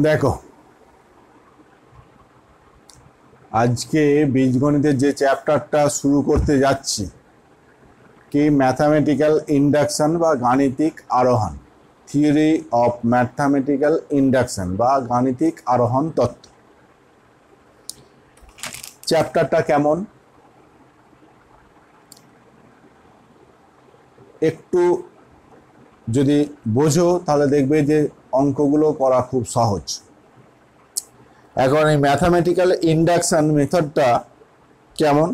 দেখো আজকে বীজগণিতের যে চ্যাপ্টারটা শুরু করতে যাচ্ছি কি ম্যাথামেটিক্যাল ইন্ডাকশন বা গাণিতিক আরোহণ, থিওরি অফ ম্যাথামেটিক্যাল ইন্ডাকশন বা গাণিতিক আরোহণ তত্ত্ব। চ্যাপ্টারটা কেমন একটু যদি বোঝো তাহলে দেখবে যে অঙ্কগুলো করা খুব সহজ। এখন এই ম্যাথামেটিক্যাল ইন্ডাকশন মেথডটা কেমন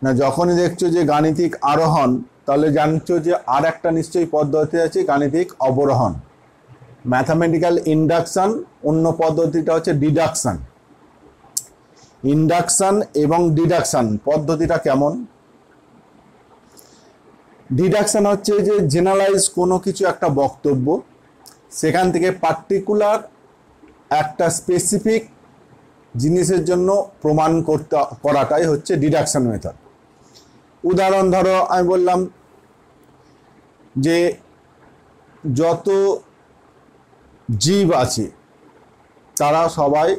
না, যখনই দেখছো যে গাণিতিক আরোহণ তাহলে জানছো যে আর একটা নিশ্চয়ই পদ্ধতি আছে গাণিতিক অবরোহণ। ম্যাথামেটিক্যাল ইন্ডাকশন, অন্য পদ্ধতিটা হচ্ছে ডিডাকশন। ইন্ডাকশন এবং ডিডাকশন পদ্ধতিটা কেমন? ডিডাকশন হচ্ছে যে জেনারেলাইজ কোনো কিছু একটা বক্তব্য, সেখান থেকে পার্টিকুলার একটা স্পেসিফিক জিনিসের জন্য প্রমাণ করাটাই হচ্ছে ডিডাকশন মেথড। উদাহরণ ধরো, আমি বললাম যে যত জীব আছে তারা সবাই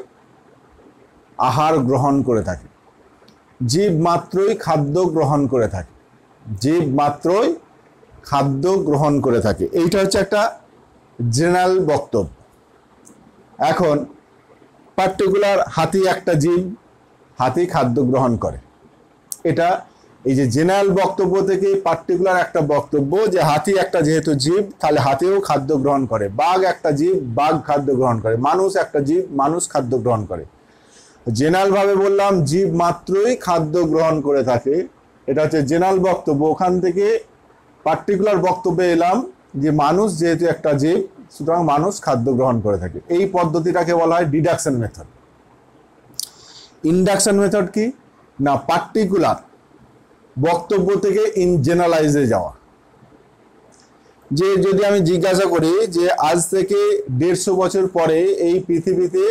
আহার গ্রহণ করে থাকে, জীব মাত্রই খাদ্য গ্রহণ করে থাকে, জীব মাত্রই খাদ্য গ্রহণ করে থাকে। এইটা হচ্ছে একটা জেনারেল বক্তব্য। এখন পার্টিকুলার হাতি একটা জীব, হাতি খাদ্য গ্রহণ করে। এটা এই যে জেনারেল বক্তব্য থেকে পার্টিকুলার একটা বক্তব্য যে হাতি একটা যেহেতু জীব তাহলে হাতিও খাদ্য গ্রহণ করে, বাঘ একটা জীব, বাঘ খাদ্য গ্রহণ করে, মানুষ একটা জীব, মানুষ খাদ্য গ্রহণ করে। জেনারেল ভাবে বললাম জীব মাত্রই খাদ্য গ্রহণ করে থাকে, এটা হচ্ছে জেনারেল বক্তব্য। ওখান থেকে পার্টিকুলার বক্তব্যে এলাম যে মানুষ যেহেতু একটা জীব সুতরাং মানুষ খাদ্য গ্রহণ করে থাকে। এই পদ্ধতিটাকে বলা হয় ডিডাকশন মেথড। ইন্ডাকশন মেথড কি না, পার্টিকুলার বক্তব্য থেকে ইন জেনারেলাইজে যাওয়া। যে যদি আমি জিজ্ঞাসা করি যে আজ থেকে 150 বছর পরে এই পৃথিবীতে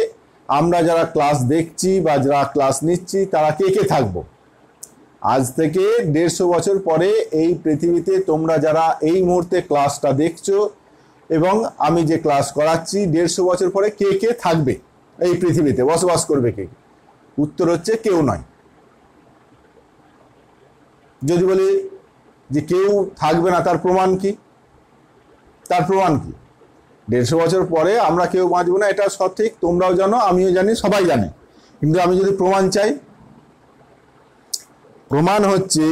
আমরা যারা ক্লাস দেখছি বা যারা ক্লাস নিচ্ছি তারা কে কে থাকবো, আজ থেকে 150 বছর পরে এই পৃথিবীতে তোমরা যারা এই মুহূর্তে ক্লাসটা দেখছো এবং আমি যে ক্লাস করাচ্ছি 150 বছর পরে কে কে থাকবে, এই পৃথিবীতে বসবাস করবে কে? উত্তর হচ্ছে কেউ নয়। যদি বলি যে কেউ থাকবে না তার প্রমাণ কি? তার প্রমাণ কি? 150 বছর পরে আমরা কেউ বাঁচবো না, এটা সঠিক, তোমরাও জানো, আমিও জানি, সবাই জানে। কিন্তু আমি যদি প্রমাণ চাই, প্রমাণ হচ্ছে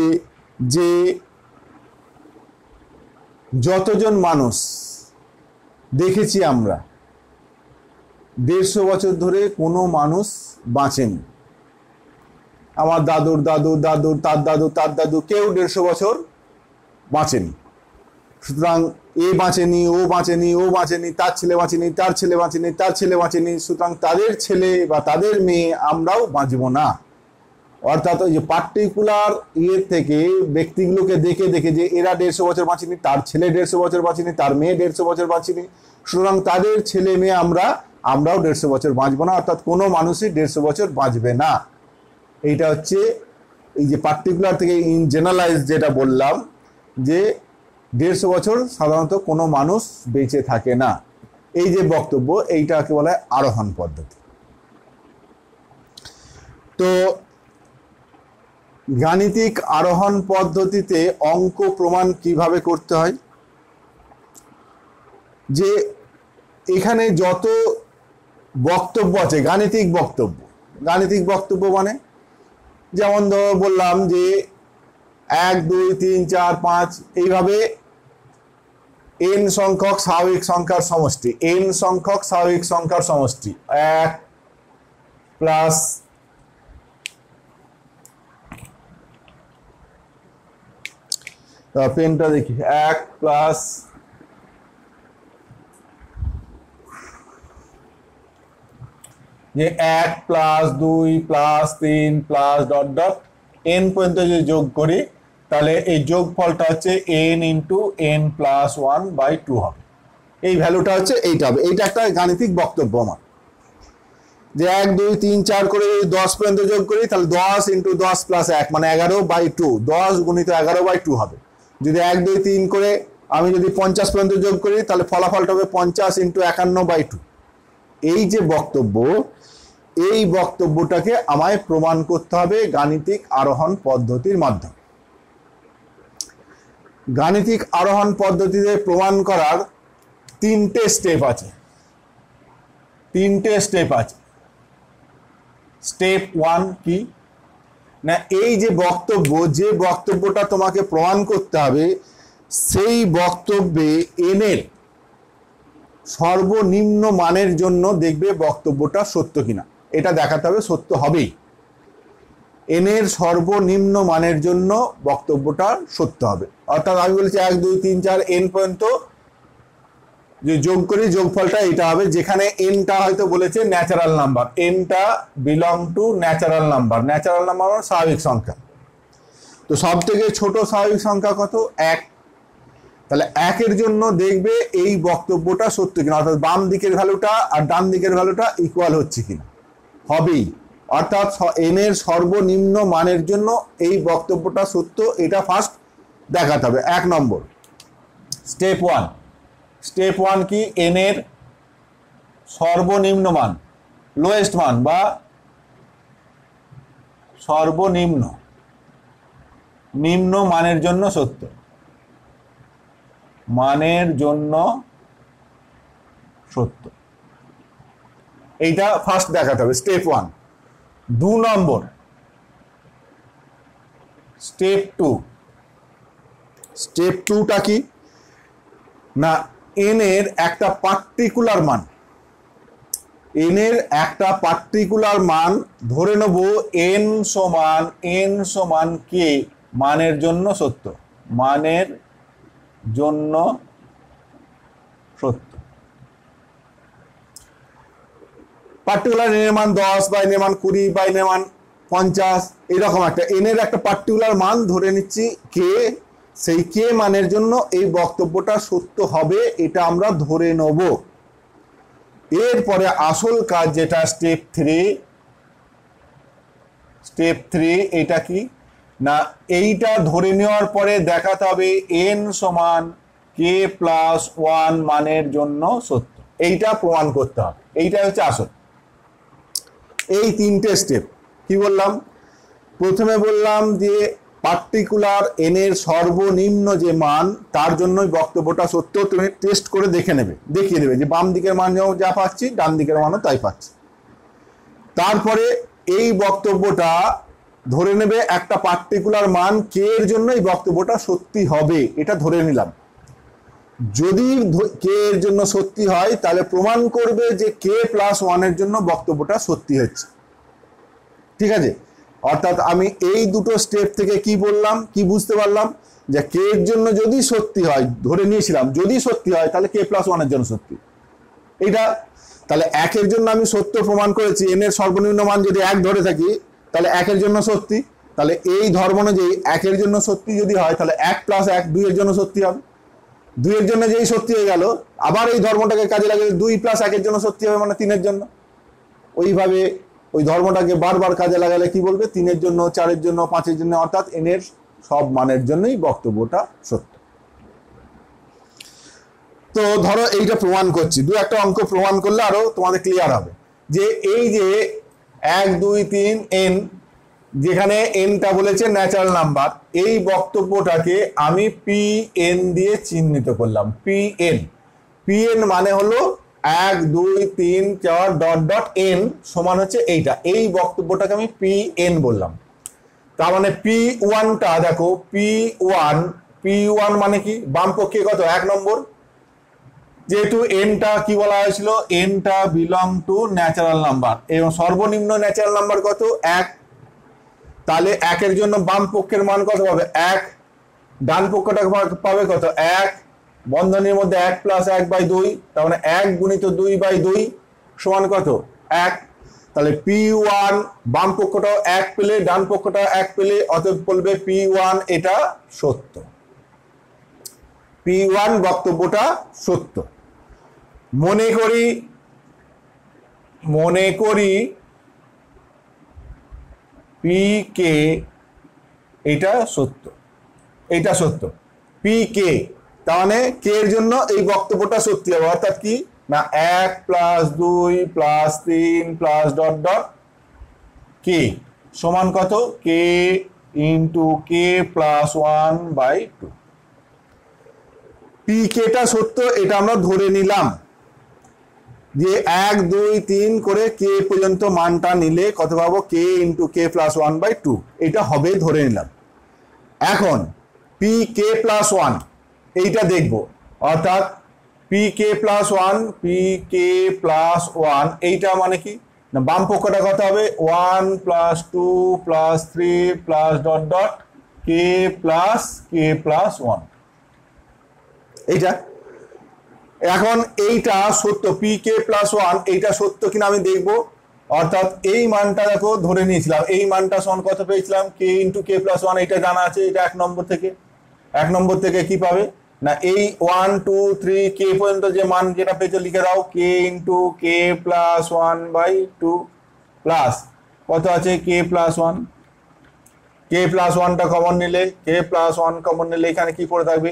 যে যতজন মানুষ দেখেছি আমরা 150 বছর ধরে কোনো মানুষ বাঁচেনি। আমার দাদুর দাদু, দাদুর তার দাদু, তার দাদু, কেউ 150 বছর বাঁচেনি। সুতরাং এ বাঁচেনি, ও বাঁচেনি, ও বাঁচেনি, তার ছেলে বাঁচেনি, তার ছেলে বাঁচেনি, তার ছেলে বাঁচেনি, সুতরাং তাদের ছেলে বা তাদের মেয়ে আমরাও বাঁচব না। অর্থাৎ ওই যে পার্টিকুলার ইয়ে থেকে ব্যক্তিগুলোকে দেখে দেখে যে এরা 150 বছর বাঁচেনি, তার ছেলে 150 বছর বাঁচেনি, তার মেয়ে 150 বছর বাঁচেনি, সুতরাং তাদের ছেলে মেয়ে আমরাও 150 বছর বাঁচবো না, অর্থাৎ কোনো মানুষই 150 বছর বাঁচবে না। এইটা হচ্ছে এই যে পার্টিকুলার থেকে ইন জেনারেলাইজ যেটা বললাম যে 150 বছর সাধারণত কোনো মানুষ বেঁচে থাকে না। এই যে বক্তব্য, এইটাকে বলা হয় আরোহণ পদ্ধতি। তো গাণিতিক আরোহণ পদ্ধতিতে অঙ্ক প্রমাণ কিভাবে করতে হয়, যে এখানে যত বক্তব্য আছে গাণিতিক বক্তব্য, গাণিতিক বক্তব্য মানে যেমন ধরো বললাম যে 1 2 3 4 5 এইভাবে n সংখ্যক স্বাভাবিক সংখ্যার সমষ্টি, n সংখ্যক স্বাভাবিক সংখ্যার সমষ্টি 1 প্লাস পেনটা দেখি 1 প্লাস যে 1 plus 2 plus 3 plus dot dot n পর্যন্ত যদি যোগ করি তাহলে এই যোগফলটা হচ্ছে n ইন্টু n প্লাস 1/2 হবে। এই ভ্যালুটা হচ্ছে এইটা হবে। এইটা একটা গাণিতিক বক্তব্য আমার, যে 1 2 3 4 করে 10 পর্যন্ত যোগ করি তাহলে 10 ইন্টু 10 প্লাস 1 মানে 11/2, 10 গুণিত 11/2 হবে। যদি 1 2 3 করে আমি যদি 50 পর্যন্ত যোগ করি তাহলে ফলাফলটা হবে 50 × 51/2। এই যে বক্তব্য, এই বক্তব্যটাকে আমায় প্রমাণ করতে হবে গাণিতিক আরোহণ পদ্ধতির মাধ্যমে। গাণিতিক আরোহণ পদ্ধতিতে প্রমাণ করার 3টে স্টেপ আছে। স্টেপ 1 কি না, এই যে বক্তব্যটা তোমাকে প্রমাণ করতে হবে, সেই বক্তব্যে n এর সর্বনিম্ন মানের জন্য দেখবে বক্তব্যটা সত্য কিনা, এটা দেখাতে হবে সত্য হবেই। n এর সর্বনিম্ন মানের জন্য বক্তব্যটা সত্য হবে। অর্থাৎ আমি বলেছি 1 2 3 4 n পর্যন্ত যে যোগ করি যোগফলটা এটা হবে, যেখানে nটা হয়তো বলেছে ন্যাচারাল নাম্বার, nটা belong to natural number. Natural number মানে স্বাভাবিক সংখ্যা। তো সব থেকে ছোট স্বাভাবিক সংখ্যা কত? 1। তাহলে 1 এর জন্য দেখবে এই বক্তব্যটা সত্য কিনা, অর্থাৎ বাম দিকের ভ্যালুটা আর ডান দিকের ভ্যালুটা ইকুয়াল হচ্ছে কিনা, হবেই। অর্থাৎ n এর সর্বনিম্ন মানের জন্য এই বক্তব্যটা সত্য, এটা ফার্স্ট দেখাতে হবে। 1 নম্বর স্টেপ 1 কি, n এর সর্বনিম্ন মান, লোয়েস্ট মান বা সর্বনিম্ন মানের জন্য সত্য, মানের জন্য সত্য, এইটা ফার্স্ট দেখাতে হবে স্টেপ 1। 2 নম্বর স্টেপ 2টা কি না, n এর একটা পার্টিকুলার মান, ধরে নেব n সমান k মানের জন্য সত্য, মানের জন্য সত্য। পার্টিকুলার n এর মান 10 বা n এর মান 20 বা n এর মান 50, এরকম একটা n এর একটা পার্টিকুলার মান ধরে নিচ্ছি k, সেই k মানের জন্য এই বক্তব্যটা সত্য হবে, এটা আমরা ধরে নেব। এরপরে আসল কাজ যেটা স্টেপ 3, এটা কি না, এইটা ধরে নেওয়ার পরে দেখাতে হবে n সমান k + 1 মানের জন্য সত্য, এইটা প্রমাণ করতে হবে। এইটা হচ্ছে আসল। এই 3টে স্টেপ কি বললাম? প্রথমে বললাম যে পার্টিকুলার n এর সর্বনিম্ন যে মান, তার জন্যই বক্তব্যটা সত্য। তুমি টেস্ট করে দেখিয়ে দেবে যে বাম দিকের মান যা পাচ্ছি ডান দিকের মানও তাই পাচ্ছি। তারপরে এই বক্তব্যটা ধরে নেবে একটা পার্টিকুলার মান k এর জন্য এই বক্তব্যটা সত্যি হবে, এটা ধরে নিলাম। যদি k এর জন্য সত্যি হয় তাহলে প্রমাণ করবে যে k + 1 এর জন্য বক্তব্যটা সত্যি হচ্ছে। ঠিক আছে? অর্থাৎ আমি এই দুটো স্টেপ থেকে কি বললাম, কি বুঝতে পারলাম, যে k এর জন্য যদি সত্যি হয়, ধরে নিয়েছিলাম যদি সত্যি হয় তাহলে k + 1 এর জন্য সত্যি। এইটা তাহলে 1 এর জন্য আমি সত্য প্রমাণ করেছি, n এর সর্বনিম্ন মান যদি 1 ধরে থাকি তাহলে 1 এর জন্য সত্যি। তাহলে এই ধর্ম অনুযায়ী 1 এর জন্য সত্যি যদি হয় তাহলে 1 + 1 2 এর জন্য সত্যি হবে। 2 এর জন্য যেই সত্যি হয়ে গেল, আবার এই ধর্মটাকে কাজে লাগিয়ে 2 + 1 এর জন্য সত্যি হবে, মানে 3 এর জন্য। ওইভাবে ওই ধর্মটাকে বারবার কাজে লাগালে কি বলবে, 3 এর জন্য, 4 এর জন্য, 5 এর জন্য, অর্থাৎ n এর সব মানের জন্যই বক্তব্যটা সত্য। তো ধরো এইটা প্রমাণ করছি, 2-1টা অঙ্ক প্রমাণ করলে আরো তোমাদের ক্লিয়ার হবে যে এই যে 1 2 3 n, যেখানে nটা বলেছে ন্যাচারাল নাম্বার, এই বক্তব্যটাকে আমি pn দিয়ে চিহ্নিত করলাম। pn মানে হলো 1 2 3 4 ... n সমান হচ্ছে এইটা, এই বক্তব্যটাকে আমি pn বললাম। তার মানে p1টা দেখো, p1 মানে কি, বাম পক্ষে কত 1 নম্বর, যেহেতু nটা কি বলা হয়েছিল, nটা বিলং টু ন্যাচারাল নাম্বার এবং সর্বনিম্ন ন্যাচারাল নাম্বার কত 1। তাহলে 1 এর জন্য বাম পক্ষের মান কত পাবে 1, ডান পক্ষটা পাবে কত 1, বন্ধনীর মধ্যে 1 + 1/2, তার মানে 1 × 2/2 সমান কত 1। তাহলে p1 বাম পক্ষটাও 1 পেলে ডান পক্ষটাও 1 পেলে, অতএব বলবে p1 এটা সত্য, p1 বক্তব্যটা সত্য। মনে করি pk এটা সত্য, pk তার মানে কে এর জন্য এই বক্তব্যটা সত্যি হবে, অর্থাৎ কি না 1 plus 2 plus 3 plus dot dot K সমান কত, K into K plus 1/2। P কেটা সত্য এটা আমরা ধরে নিলাম, যে 1 2 3 করে কে পর্যন্ত মানটা নিলে কত পাবো, কে ইন্টু কে প্লাস 1/2, এটা হবে ধরে নিলাম। এখন পি কে প্লাস 1 এইটা দেখব, অর্থাৎ P K plus 1 P K plus 1 এইটা মানে কি না বাম পক্ষটা কত হবে 1 plus 2 plus 3 plus dot dot K plus 1 এইটা। এখন এইটা সত্য, পি কে প্লাস 1 এইটা সত্য কিনা আমি দেখব, অর্থাৎ এই মানটা দেখো ধরে নিয়েছিলাম, এই মানটা সমান কত পেয়েছিলাম, কে ইন্টু কে প্লাস 1 এটা জানা আছে, এটা 1 নম্বর থেকে কি পাবে না এই 1 2 3 কে পর্যন্ত যে মান যেটা পেয়েছো লিখে দাও, কে ইন্টু কে প্লাস 1/2 প্লাস কত আছে কে প্লাস 1, কে প্লাস 1টা কমন নিলে, কে প্লাস 1 কমন নিলে এখানে কি পড়ে থাকবে,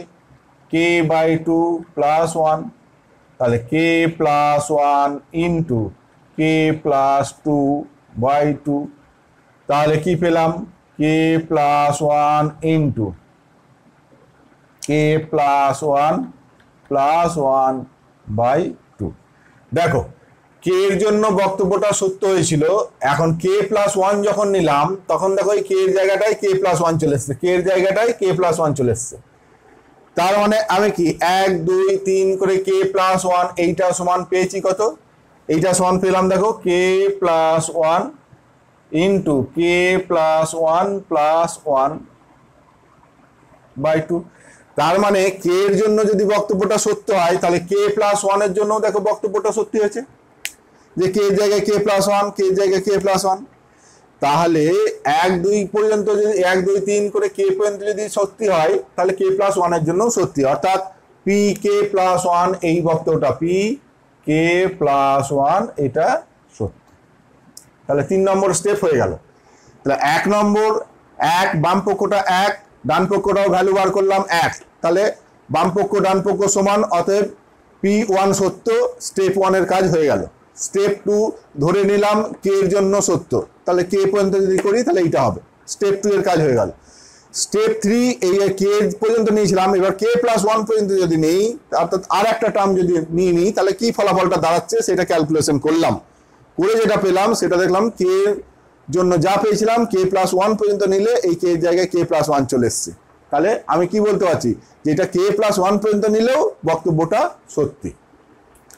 k/2 প্লাস 1, তাহলে কে প্লাস 1 ইন্টু কে প্লাস 2/2, তাহলে কি পেলাম, কে প্লাস 1 ইন্টু কে প্লাস 1/2। দেখো কে এর জন্য বক্তব্যটা সত্য হয়েছিল, এখন কে প্লাস 1 যখন নিলাম তখন দেখো এই কে এর জায়গাটায় কে প্লাস 1 চলে এসছে, কে এর জায়গাটায় কে প্লাস 1 চলে এসছে। তার মানে আমি কি 1 2 3 করে কে প্লাস 1 এইটা সমান পেয়েছি কত, এইটা সমান পেলাম দেখো কে প্লাস 1 ইন্টু কে প্লাস 1/2। তার মানে কে এর জন্য যদি বক্তব্যটা সত্য হয় তাহলে কে প্লাস 1 এর জন্য দেখো বক্তব্যটা সত্যি হয়েছে, যে কে এর জায়গায় কে প্লাস 1, কে এর জায়গায় কে প্লাস 1। তাহলে 1 2 পর্যন্ত যদি 1 2 3 করে কে পর্যন্ত যদি সত্যি হয় তাহলে কে প্লাস 1 এর জন্য সত্যি, অর্থাৎ পি কে প্লাস 1 এই বক্তব্যটা পি কে প্লাস 1 এটা সত্যি। তাহলে 3 নম্বর স্টেপ হয়ে গেল। তাহলে 1 নম্বর 1 বাম পক্ষটা 1 ডান পক্ষটাও ভ্যালু বার করলাম 1, তাহলে বাম পক্ষ ডান পক্ষ সমান, অতএব P1 সত্য, স্টেপ 1 এর কাজ হয়ে গেল। স্টেপ 2 ধরে নিলাম কে এর জন্য সত্য, তাহলে কে পর্যন্ত যদি করি তাহলে এইটা হবে, স্টেপ 2 এর কাজ হয়ে গেল। স্টেপ 3 এই কে পর্যন্ত নিয়েছিলাম, এবার কে প্লাস 1 পর্যন্ত যদি নেই, অর্থাৎ আর একটা টার্ম যদি নিই তাহলে কি ফলাফলটা দাঁড়াচ্ছে সেটা ক্যালকুলেশন করলাম, করে যেটা পেলাম সেটা দেখলাম কে জন্য যা পেয়েছিলাম কে প্লাস 1 পর্যন্ত নিলে এই কে জায়গায় কে প্লাস 1 চলে এসছে। তাহলে আমি কি বলতে পারছি যে এটা কে প্লাস 1 পর্যন্ত নিলেও বক্তব্যটা সত্যি,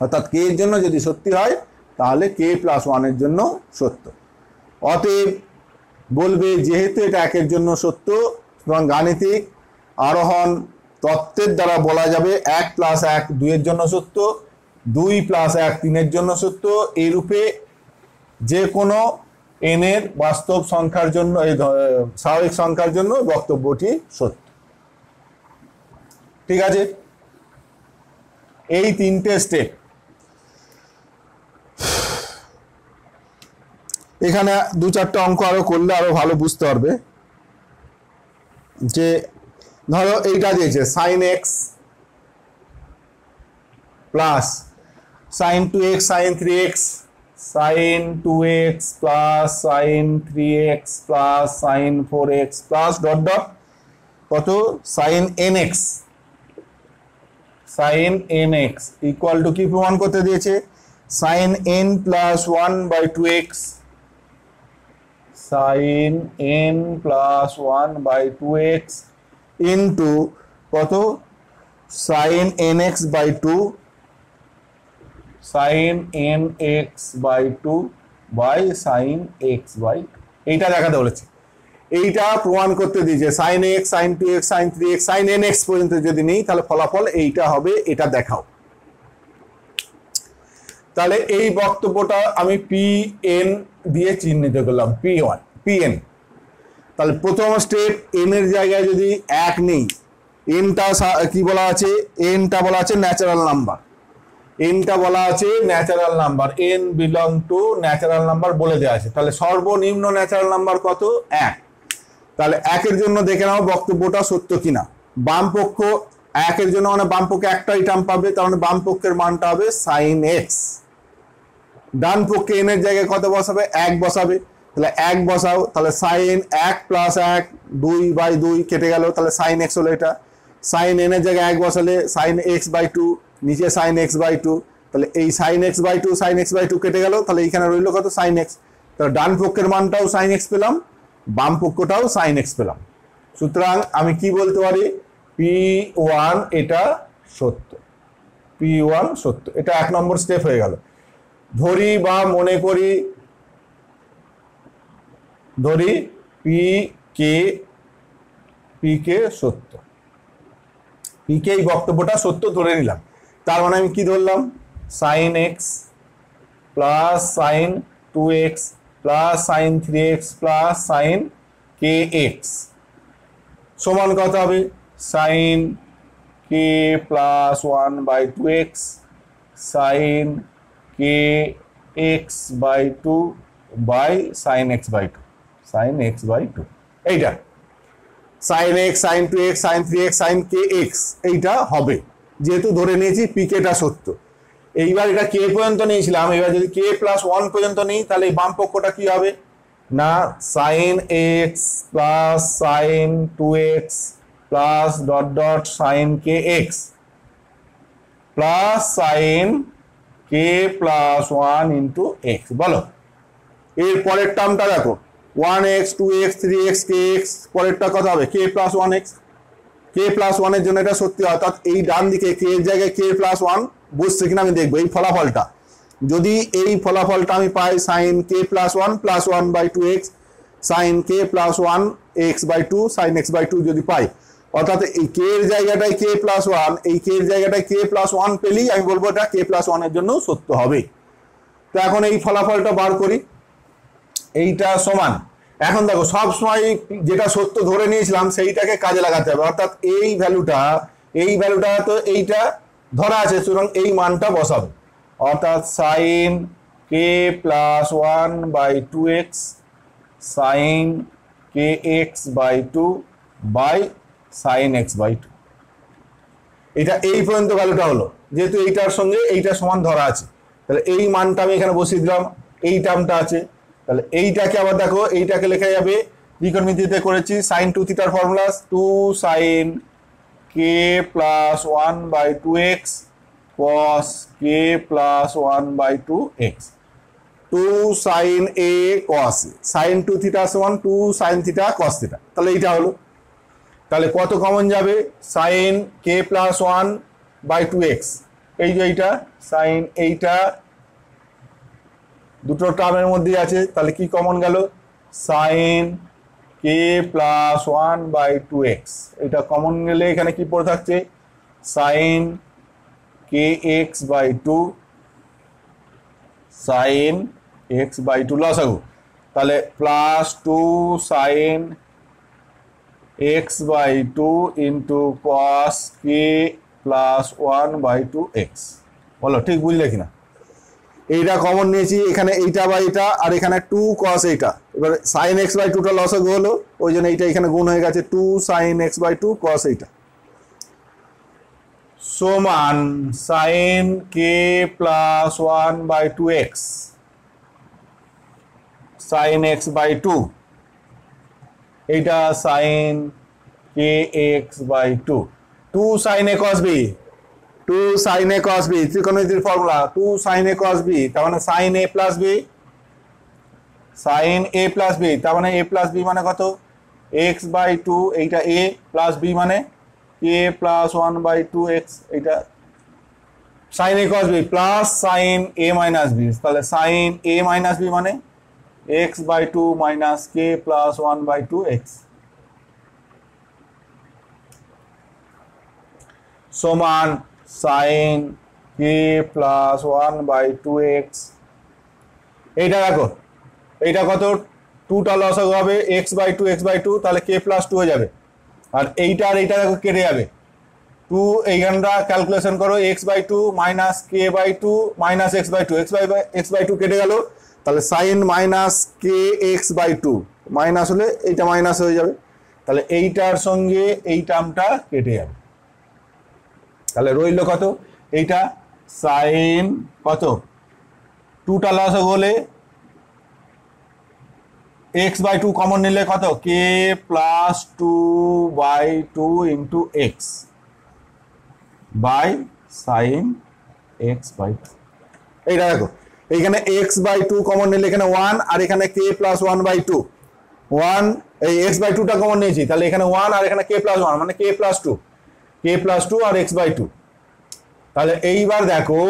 অর্থাৎ কে এর জন্য যদি সত্যি হয় তাহলে কে প্লাস 1 এর জন্য সত্য। অতএব বলবে যেহেতু এটা 1 এর জন্য সত্য, সুতরাং গাণিতিক আরোহণ তত্ত্বের দ্বারা বলা যাবে 1 প্লাস 1 2 এর জন্য সত্য, 2 প্লাস 1 3 এর জন্য সত্য। এই রূপে যে কোনো n এর বাস্তব সংখ্যার জন্য, এই স্বাভাবিক সংখ্যার জন্য বক্তব্যটি সত্য। ঠিক আছে, এই 3টে স্টেপ। এখানে 2-4টা অঙ্ক আরো করলে আরো ভালো বুঝতে পারবে। যে ধরো এইটা দিয়েছে sin x plus sin 2x sin 3x sin 2x plus sin 3x plus sin 4x plus dot dot কত sin nx, sin nx equal to কি প্রমাণ করতে দিয়েছে, sin n plus 1/2x, sin n plus 1/2x into কত sin nx/2, sin nx/2 by sin x/2। এইটা দেখাতে বলেছে, এইটা প্রমাণ করতে দিয়েছে sin x sin 2x sin 3x sin nx পর্যন্ত যদি নেই তাহলে ফলাফল এইটা হবে, এটা দেখাও। তাহলে এই বক্তব্যটা আমি pn দিয়ে চিহ্নিত করলাম, pn। তাহলে প্রথম স্টেপ n এর জায়গায় যদি 1 নেই, nটা কি বলা আছে, nটা বলা আছে ন্যাচারাল নাম্বার, nটা বলা আছে natural number, n belong to natural number বলে দেওয়া আছে। তাহলে সর্বনিম্ন ন্যাচারাল নাম্বার কত, 1। তাহলে 1 এর জন্য দেখে নাও বক্তব্যটা সত্য কিনা। বাম পক্ষ একের জন্য মানে বাম পক্ষে একটাই টার্ম পাবে, তার মানে বাম পক্ষের মানটা হবে সাইন এক্স। ডান পক্ষে এন এর জায়গায় কত বসাবে? 1 বসাবে। তাহলে 1 বসাও, তাহলে সাইন 1 প্লাস 1 2/2 কেটে গেল, তাহলে সাইন এক্স হলো এটা। সাইন এন এর জায়গায় 1 বসালে সাইন x/2, নিচে সাইন x/2, তাহলে এই সাইন x/2 সাইন x/2 কেটে গেল, তাহলে এইখানে রইল কত? Sine x. তাহলে ডান পক্ষের মানটাও সাইন এক্স পেলাম, বাম পক্ষটাও সাইন এক্স পেলাম। সুতরাং আমি কি বলতে পারি? P1 এটা সত্য, P1 সত্য। এটা 1 নম্বর স্টেপ হয়ে গেল। ধরি বা মনে করি, ধরি পিকে সত্য, পিকে এই বক্তব্যটা সত্য ধরে নিলাম। তার মানে আমি কি ধরলাম? Sine x plus sine 2x plus sine 3x plus sine kx সমান কত হবে? Sine k plus 1/2x sine kx/2 by sine x/2, sine x/2। এইটা sine x, sine 2x, sine 3x, sine kx এইটা হবে, যেহেতু ধরে নিয়েছি পিকেটা সত্য। এইবার এটা কে পর্যন্ত নিয়েছিলাম, এবার যদি k প্লাস 1 পর্যন্ত নিই, তাহলে এই বাম পক্ষটা কি হবে? না sine x plus sine 2x plus dot dot sine kx plus sine k plus 1 into x. বলো এর পরের টার্মটা দেখো, 1x 2x 3x kx, পরেরটা কত হবে? k plus 1x। k plus 1 এর জন্য এটা সত্যি, অর্থাৎ এই ডান দিকে k এর জায়গায় k প্লাস 1 বসছে কিনা আমি দেখবো এই ফলাফলটা। যদি এই ফলাফলটা আমি পাই sine k plus 1 plus 1/2x sine k plus 1 x/2 sine x/2 যদি পাই, অর্থাৎ এই k এর জায়গাটায় k প্লাস 1, এই k এর জায়গাটায় k প্লাস 1 পেলেই আমি বলবো এটা k প্লাস 1 এর জন্য সত্য হবে। তো এখন এই ফলাফলটা বার করি, এইটা সমান। এখন দেখো সব সময় যেটা সত্য ধরে নিয়েছিলাম সেইটাকে কাজে লাগাতে হবে, অর্থাৎ এই ভ্যালুটা তো এইটা ধরা আছে, সুতরাং এই মানটা বসাবে, অর্থাৎ sine k plus 1/2x sine kx/2 by sine x/2। এটা এই পর্যন্ত ভ্যালুটা হলো, যেহেতু এইটার সঙ্গে এইটা সমান ধরা আছে, তাহলে এই মানটা আমি এখানে বসিয়ে দিলাম। এই টার্মটা আছে, তাহলে এইটাকে আবার দেখো, এইটাকে লেখা যাবে ত্রিকোণমিতিতে করেছি সাইন 2 থিটার formula 2 sine k plus 1/2x cos k plus 1/2x 2 sine a cos a, sine 2 theta সমান 2 সাইন থিটা cos থিটা। তাহলে এইটা হলো, তাহলে কত কমন যাবে? সাইন k প্লাস 1/2x, এই যে এইটা সাইন, এইটা দুটো টার্মের মধ্যে আছে, তাহলে কি কমন গেল? সাইন k প্লাস 1/2x, এটা কমন গেলে এখানে কি পড়ে থাকছে? সাইন kx/2 সাইন x/2 লসাগু, তাহলে plus 2 sine x/2 into cos k plus 1/2x। বলো ঠিক বুঝলে কিনা? এইটা কমন নিয়েছি, এখানে এইটা বা এটা, আর এখানে 2 cos এইটা। এবার সাইন x/2 টা লসাগু হলো, ওই জন্য এইটা এখানে গুণ হয়ে গেছে 2 সাইন x/2 cos এইটা সমান sign k plus 1/2x sine x/2, এইটা sine kx/2 2 sine a cos b, 2 sine a cos b ত্রিকোণমিতির formula 2 sine a cos b, তার মানে sine a plus b, sine a plus b, তার মানে a plus b মানে কত? x/2, এইটা a plus b মানে k প্লাস 1/2x, এইটা sine a cos b plus sine a minus b, তাহলে সাইন a মাইনাস b মানে x/2 minus k plus 1/2x সমান সাইন k প্লাস 1/2x। এইটা দেখো, এইটা কত? 2টা লসাগু হবে x/2, তাহলে k প্লাস 2 হয়ে যাবে, আর এইটা আর এইটা দেখো কেটে যাবে, 2 এইখানটা ক্যালকুলেশন করো, x/2 minus k/2 minus x/2, x/2 কেটে গেল, তাহলে সাইন মাইনাস kx/2 মাইনাস হলে এইটা মাইনাস হয়ে যাবে, তাহলে এইটার সঙ্গে এই টার্মটা কেটে যাবে। তাহলে রইল কত, এইটা সাইন কত 2টা লস হলে x/2 কমন নিলে কত k + 2/2 into x by sine x/2। এইটা দেখো এইখানে x/2 কমন নিলে এখানে 1 আর এখানে k + 1/2 1 এই x/2টা কমন নিয়েছি, তাহলে এখানে 1 আর এখানে k + 1 মানে k + 2 আর x/2। তাহলে এইবার দেখো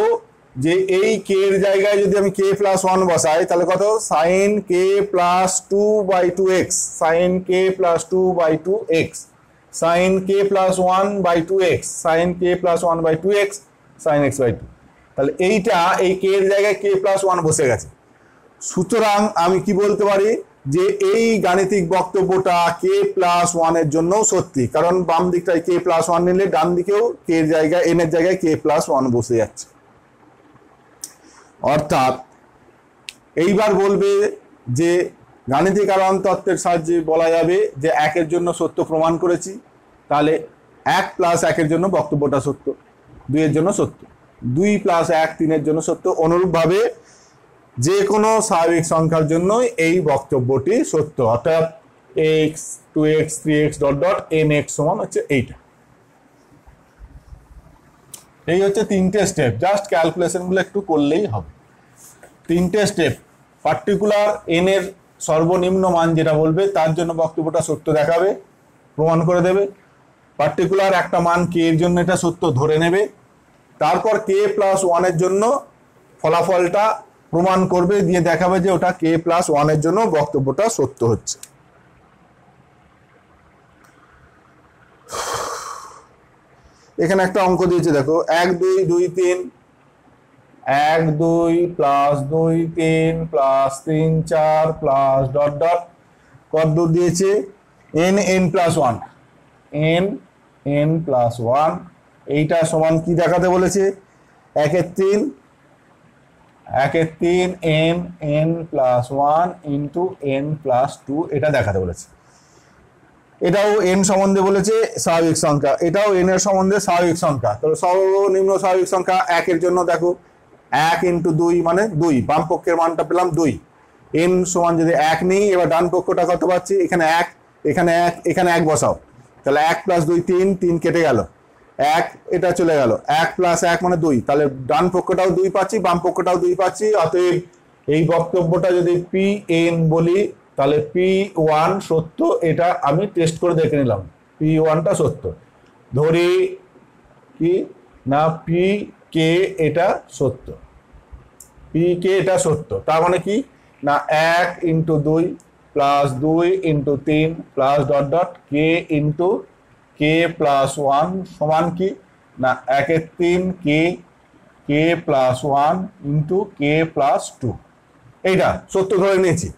যে এই k এর জায়গায় যদি আমি k + 1 বসাই তাহলে কত sin k + 2/2x sin k + 2/2x sin k + 1/2x sin k + 1/2x sin x/2। তাহলে এইটা এই k এর জায়গায় k + 1 বসে গেছে। সুতরাং আমি কি বলতে পারি যে এই গাণিতিক বক্তব্যটা k + 1 এর জন্য সত্যি, কারণ বাম দিকটায় k + 1 নিলে ডান দিকেও k এর জায়গায় n এর জায়গায় k + 1 বসে যাচ্ছে। অর্থাৎ এইবার বলবে যে গাণিতিক আরোহণ তত্ত্বের সাহায্যে বলা যাবে যে 1 এর জন্য সত্য প্রমাণ করেছি, তাহলে 1 + 1 এর জন্য বক্তব্যটা সত্য, 2 এর জন্য সত্য, 2 + 1 3 এর জন্য সত্য। অনুরূপভাবে যে কোনো স্বাভাবিক সংখ্যার জন্য এই বক্তব্যটি সত্য, অর্থাৎ x 2x 3x ... nx সমান হচ্ছে এইটা। এই হচ্ছে 3টে স্টেপ, জাস্ট ক্যালকুলেশনগুলো একটু করলেই হবে। 3টে স্টেপ, পার্টিকুলার n এর সর্বনিম্ন মান যেটা বলবে তার জন্য বক্তব্যটা সত্য দেখাবে, প্রমাণ করে দেবে। পার্টিকুলার একটা মান k এর জন্য এটা সত্য ধরে নেবে, তারপর k + 1 এর জন্য ফলাফলটা প্রমাণ করবে, দিয়ে দেখাবে যে ওটা k + 1 এর জন্য বক্তব্যটা সত্য হচ্ছে। এখানে একটা অঙ্ক দিয়েছে দেখো 1 2 2 3 1 2 + 2 3 + 3 4 + ... কত দূর দিয়েছে n + 1 n + 1 এইটা সমান কি দেখাতে বলেছে 1 এর 3 n + 1 ইন্টু n + 2 এটা দেখাতে বলেছে। এটাও n সম্বন্ধে বলেছে স্বাভাবিক সংখ্যা, এটাও n এর সম্বন্ধে স্বাভাবিক সংখ্যা। তো সর্বনিম্ন স্বাভাবিক সংখ্যা 1 এর জন্য দেখো 1 × 2 মানে 2, বাম পক্ষের মানটা পেলাম 2। n সমান যদি 1 নিই, এবার ডান পক্ষটা কত পাচ্ছি, এখানে 1 এখানে 1 এখানে 1 বসাও, তাহলে 1 + 2 3 3 কেটে গেল, 1 এটা চলে গেল, 1 + 1 মানে 2, তাহলে ডান পক্ষটাও 2 পাচ্ছি বাম পক্ষটাও 2 পাচ্ছি। অতএব এই বক্তব্যটা যদি pn বলি তাহলে p1 সত্য, এটা আমি টেস্ট করে দেখে নিলাম p1টা সত্য। ধরি কি না pk এটা সত্য, pk এটা সত্য, তার মানে কি না 1 × 2 + 2 × 3 + ... k × k + 1 সমান কি না 1 এর 3 k + 1 × k + 2, এইটা সত্য ধরে নিয়েছি।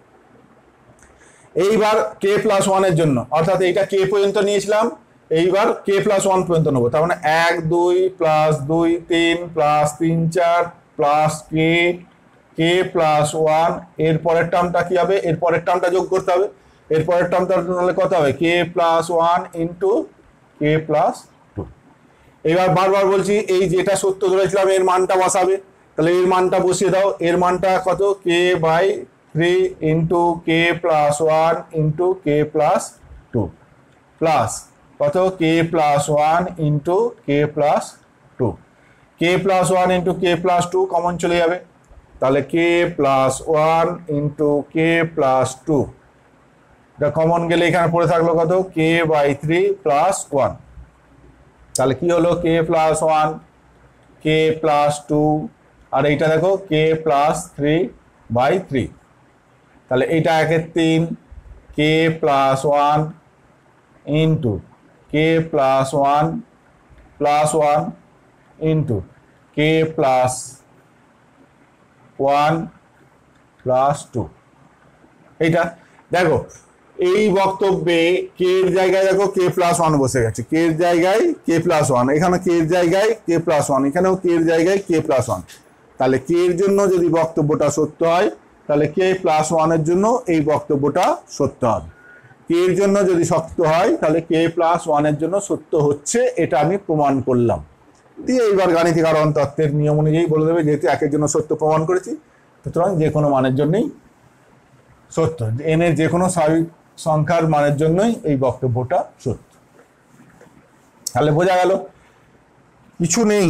এইবার k + 1 এর জন্য, অর্থাৎ এইটা k পর্যন্ত নিয়েছিলাম, এইবার k + 1 পর্যন্ত নেবো, তার মানে 1 2 + 2 3 + 3 4 + k + 1, এর পরের টার্মটা কি হবে, এর পরের টার্মটা যোগ করতে হবে, এর পরের টার্মটা তাহলে কত হবে k + 1 × k + 2। এবার বারবার বলছি এই যেটা সত্য ধরেছিলাম এর মানটা বসাবে, তাহলে এর মানটা বসিয়ে দাও, এর মানটা কত k/3 × k + 1 × k + 2 প্লাস কত k + 1 × k + 2, k + 1 × k + 2 common চলে যাবে, তাহলে k + 1 × k + 2 এটা কমন গেলে এখানে পড়ে থাকলো কত k/3 + 1, তাহলে কি হলো k + 1 k + 2 আর এইটা দেখো k + 3/3, তাহলে এইটা 1 এর 3 k + 1 into k + 1 + 1 into k + 1 + 2। এইটা দেখো এই বক্তব্যে k এর জায়গায় দেখো k + 1 বসে গেছে, k এর জায়গায় k + 1, এখানে k এর জায়গায় k + 1, এখানেও k এর জায়গায় k + 1। তাহলে k এর জন্য যদি বক্তব্যটা সত্য হয় তাহলে k + 1 এর জন্য এই বক্তব্যটা সত্য হবে। k এর জন্য যদি সত্য হয় তাহলে k + 1 এর জন্য সত্য হচ্ছে, এটা আমি প্রমাণ করলাম। দিয়ে এইবার গাণিতিক আরোহণ তত্ত্বের নিয়ম অনুযায়ী বলে দেবে যেহেতু একের জন্য সত্য প্রমাণ করেছি, সুতরাং যে কোনো মানের জন্যই সত্য, এন এর যে কোনো স্বাভাবিক সংখ্যার মানের জন্যই এই বক্তব্যটা সত্য। তাহলে বোঝা গেল কিছু নেই,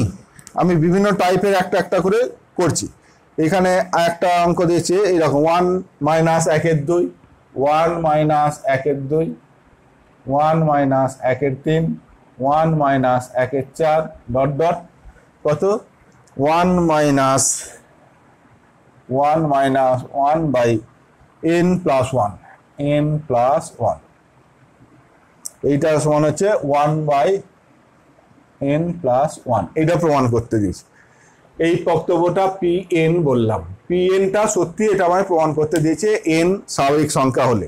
আমি বিভিন্ন টাইপের একটা একটা করে করছি। এখানে একটা অঙ্ক দিয়েছে এইরকম 1 minus 1/2, 1 minus 1/2, 1 minus 1/3, 1 minus 1/4 dot dot কত 1 minus 1 by n plus 1, n plus 1, এইটার সমান হচ্ছে 1 বাই n প্লাস 1, এটা প্রমাণ করতে দিয়েছি। এই বক্তব্যটা pn বললাম, pnটা সত্যি, এটা আমায় প্রমাণ করতে দিয়েছে n স্বাভাবিক সংখ্যা হলে।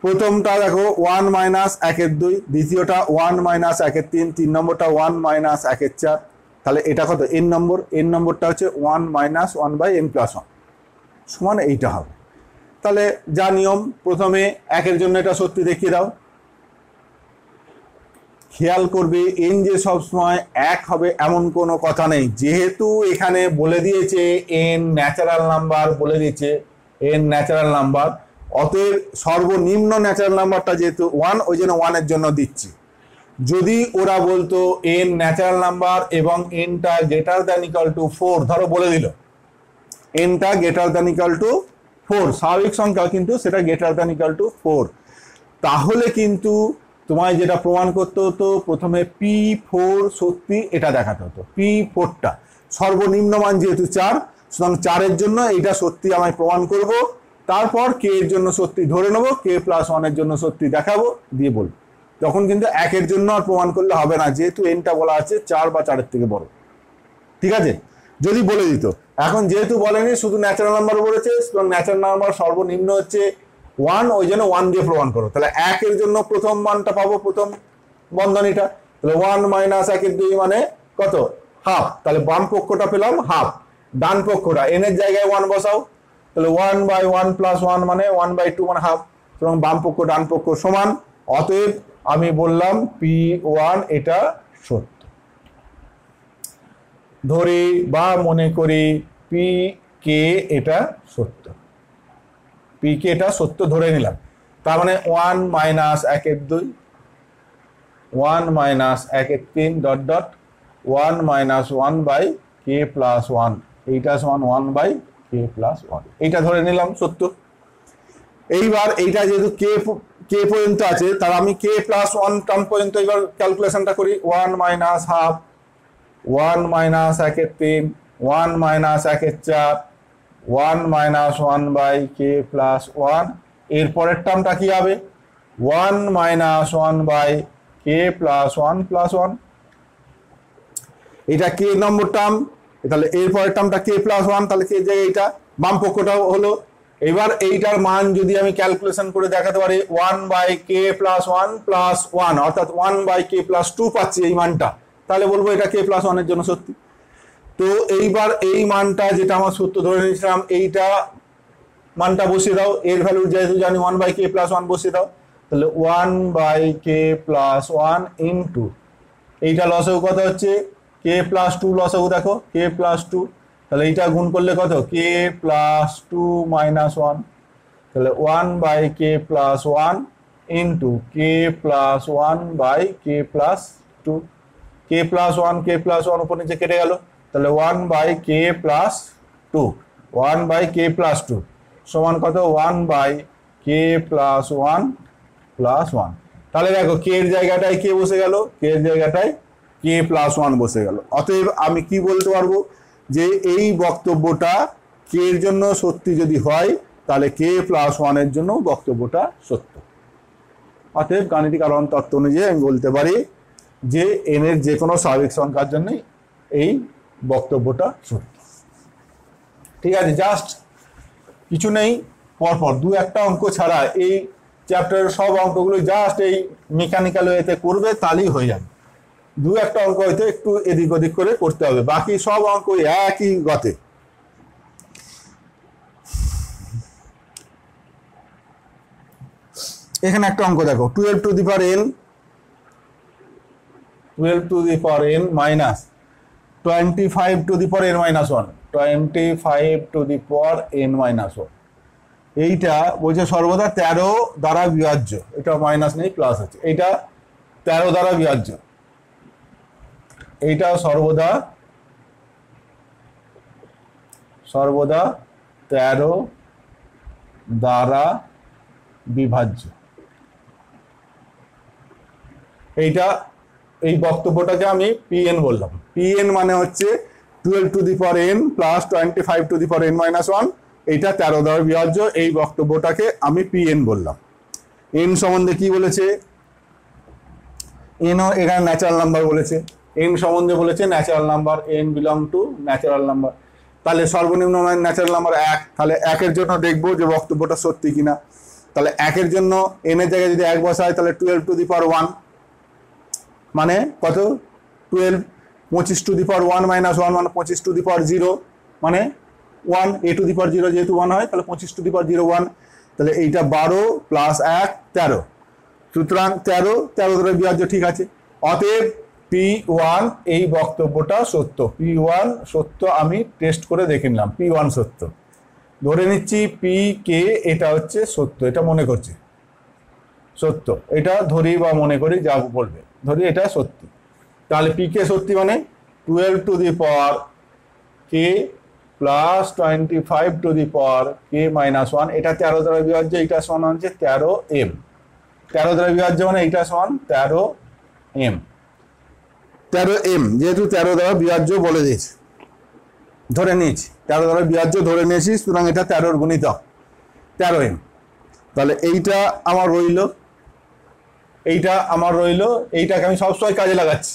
প্রথমটা দেখো 1 মাইনাস 1/2, দ্বিতীয়টা 1 মাইনাস 1/3, 3 নম্বরটা 1 মাইনাস 1/4, তাহলে এটা কত n নম্বর, n নম্বরটা হচ্ছে 1 মাইনাস 1 বাই n প্লাস 1 সমান এইটা হবে। তাহলে যা নিয়ম, প্রথমে একের জন্য এটা সত্যি দেখিয়ে দাও। খেয়াল করবে n যে সবসময় 1 হবে এমন কোনো কথা নেই, যেহেতু এখানে বলে দিয়েছে n ন্যাচারাল নাম্বার, বলে দিয়েছে n ন্যাচারাল নাম্বার, অতএব সর্বনিম্ন ন্যাচারাল নাম্বারটা যেহেতু 1, ওই জন্য 1 এর জন্য দিচ্ছি। যদি ওরা বলতো n ন্যাচারাল নাম্বার এবং nটা গ্রেটার দ্যান ইকুয়াল টু 4, ধরো বলে দিল nটা গ্রেটার দ্যান ইকুয়াল টু 4, স্বাভাবিক সংখ্যা কিন্তু সেটা গ্রেটার দ্যান ইকুয়াল টু 4, তাহলে কিন্তু তোমায় যেটা প্রমাণ করতে হতো প্রথমে P4 সত্যি এটা দেখাতে হতো। P4টা সর্বনিম্ন মান যেহেতু 4, সুতরাং 4-এর জন্য এইটা সত্যি আমায় প্রমাণ করব, তারপর k এর জন্য সত্যি ধরে নেবো, k প্লাস 1 এর জন্য সত্যি দেখাবো, দিয়ে বলবো। তখন কিন্তু 1-এর জন্য আর প্রমাণ করলে হবে না, যেহেতু nটা বলা আছে 4 বা 4-এর থেকে বড়। ঠিক আছে, যদি বলে দিত, এখন যেহেতু বলেনি, শুধু ন্যাচারাল নাম্বার বলেছে, সুতরাং ন্যাচারাল নাম্বার সর্বনিম্ন হচ্ছে 1, ওই জন্য 1 দিয়ে প্রমাণ করো। তাহলে 1-এর জন্য প্রথম মানটা পাবো, প্রথম বন্ধনীটা, তাহলে 1 মাইনাস 1/2 মানে কত, হাফ, তাহলে বাম পক্ষটা পেলাম হাফ, ডান পক্ষটা n এর জায়গায় 1 বসাও, তাহলে 1 বাই 1 প্লাস 1 মানে 1/2 মানে হাফ, সুতরাং বাম পক্ষ ডান পক্ষ সমান, অতএব আমি বললাম P1 এটা সত্য। ধরি বা মনে করি PK এটা সত্য, PK এটা সত্য ধরে নিলাম, তার মানে 1 minus 1/2, 1 minus 1/3 dot dot 1 minus 1 by k plus 1, এইটা সমান 1 বাই k প্লাস 1, এইটা ধরে নিলাম সত্য। এইবার এইটা যেহেতু k পর্যন্ত আছে, তার আমি k প্লাস 1 টার্ম পর্যন্ত এবার ক্যালকুলেশনটা করি। 1 minus half, 1 minus 1/3, 1 minus 1/4, 1 minus 1 by k plus 1, এর পরের টার্মটা কি হবে 1 minus 1 by k plus 1 plus 1, এটা k নম্বর টার্ম, তাহলে এর পরের টার্মটা k প্লাস 1, তাহলে k জায়গায় এইটা বাম পক্ষটাও হলো। এবার এইটার মান যদি আমি ক্যালকুলেশন করে দেখাতে পারি 1 বাই k প্লাস 1 প্লাস 1, অর্থাৎ 1 বাই k প্লাস 2 পাচ্ছি এই মানটা, তাহলে বলবো এটা k প্লাস 1 এর জন্য সত্যি। তো এইবার এই মানটা যেটা আমার সত্য ধরে নিয়েছিলাম, এইটা মানটা বসিয়ে দাও, এর ভ্যালু যেহেতু জানি 1 বাই k প্লাস 1 বসিয়ে দাও, তাহলে 1 বাই k প্লাস 1 ইন্টু এইটা লসাগু কত হচ্ছে k প্লাস 2, লসাগু দেখো k প্লাস 2, তাহলে এইটা গুণ করলে কত k প্লাস 2 মাইনাস 1, তাহলে 1 by k plus 1 into k plus 1 by k plus 2, k plus 1 k plus 1 উপর নিচে কেটে গেল, তাহলে 1 by k plus 2, 1 by k plus 2 সমান কত 1 বাই k প্লাস 1 প্লাস 1, তাহলে দেখো k এর জায়গাটায় k বসে গেল, k এর জায়গাটায় k প্লাস 1 বসে গেল। অতএব আমি কি বলতে পারবো যে এই বক্তব্যটা k এর জন্য সত্যি যদি হয়, তাহলে k প্লাস 1 এর জন্য বক্তব্যটা সত্য। অতএব গাণিতিক আরোহণ তত্ত্ব অনুযায়ী আমি বলতে পারি যে n এর যে কোনো স্বাভাবিক সংখ্যার জন্য এই বক্তব্যটা সত্য। ঠিক আছে, জাস্ট কিছু নেই, পরপর দু একটা অঙ্ক ছাড়া এই চ্যাপ্টারের সব অঙ্কগুলো জাস্ট এই মেকানিক্যাল ওয়েতে করবে, তাহলেই হয়ে যাবে। দু একটা অঙ্ক হয়তো একটু এদিক ওদিক করে করতে হবে, বাকি সব অঙ্ক একই গতে। এখানে একটা অঙ্ক দেখো 12 two the power n 12 to the power n minus 25 to the power n minus 1, 25 to the power n minus 1, এইটা বলছে সর্বদা 13 দ্বারা বিভাজ্য, এটা মাইনাস নেই প্লাস আছে, এইটা 13 দ্বারা বিভাজ্য, এইটা সর্বদা 13 দ্বারা বিভাজ্য। এইটা এই বক্তব্যটাকে আমি পিএন বললাম। পিএন মানে হচ্ছে 12 two the power N plus 25 two the power N minus 1, এইটা 13 দ্বারা বিভাজ্য, এই বক্তব্যটাকে আমি পিএন বললাম। এন সম্বন্ধে কি বলেছে? এন এখানে ন্যাচারাল নাম্বার বলেছে, এন সম্বন্ধে বলেছে natural number, N belong to natural number. তাহলে সর্বনিম্ন মান ন্যাচারাল নাম্বার 1, তাহলে 1-এর জন্য দেখবো যে বক্তব্যটা সত্যি কিনা। তাহলে 1-এর জন্য এনের জায়গায় যদি 1 বসায় তাহলে 12 টু দি পাওয়ার 1 মানে কত? 12, 25 টু দি পাওয়ার 1 মাইনাস 1 মানে 25 টু দি পাওয়ার 0 মানে 1, এ টু দি পাওয়ার 0 যেহেতু 1 হয় তাহলে 25 টু দি পাওয়ার 0 1, তাহলে এইটা 12 প্লাস 1 13, সুতরাং 13 দ্বারা বিভাজ্য, ঠিক আছে। অতএব P1 এই বক্তব্যটা সত্য, P1 সত্য, আমি টেস্ট করে দেখে নিলাম P1 সত্য। ধরে নিচ্ছি PK এটা হচ্ছে সত্য, এটা মনে করছি সত্য, এটা ধরি বা মনে করি যা বলবে, ধরি এটা সত্যি। তাহলে PK সত্যি মানে 12 two the power K plus 25 two the power K minus 1, এটা 13 দ্বারা বিভাজ্য, এইটা সমান হচ্ছে 13M। 13 দ্বারা বিভাজ্য মানে এইটা সমান 13M। 13M যেহেতু 13 দ্বারা বিভাজ্য বলে দিয়েছি, ধরে নিয়েছি 13 দ্বারা বিভাজ্য ধরে নিয়েছি, সুতরাং এটা 13 গুণিতক 13M। তাহলে এইটা আমার রইল, এইটা আমার রইল, এইটাকে আমি সবসময় কাজে লাগাচ্ছি।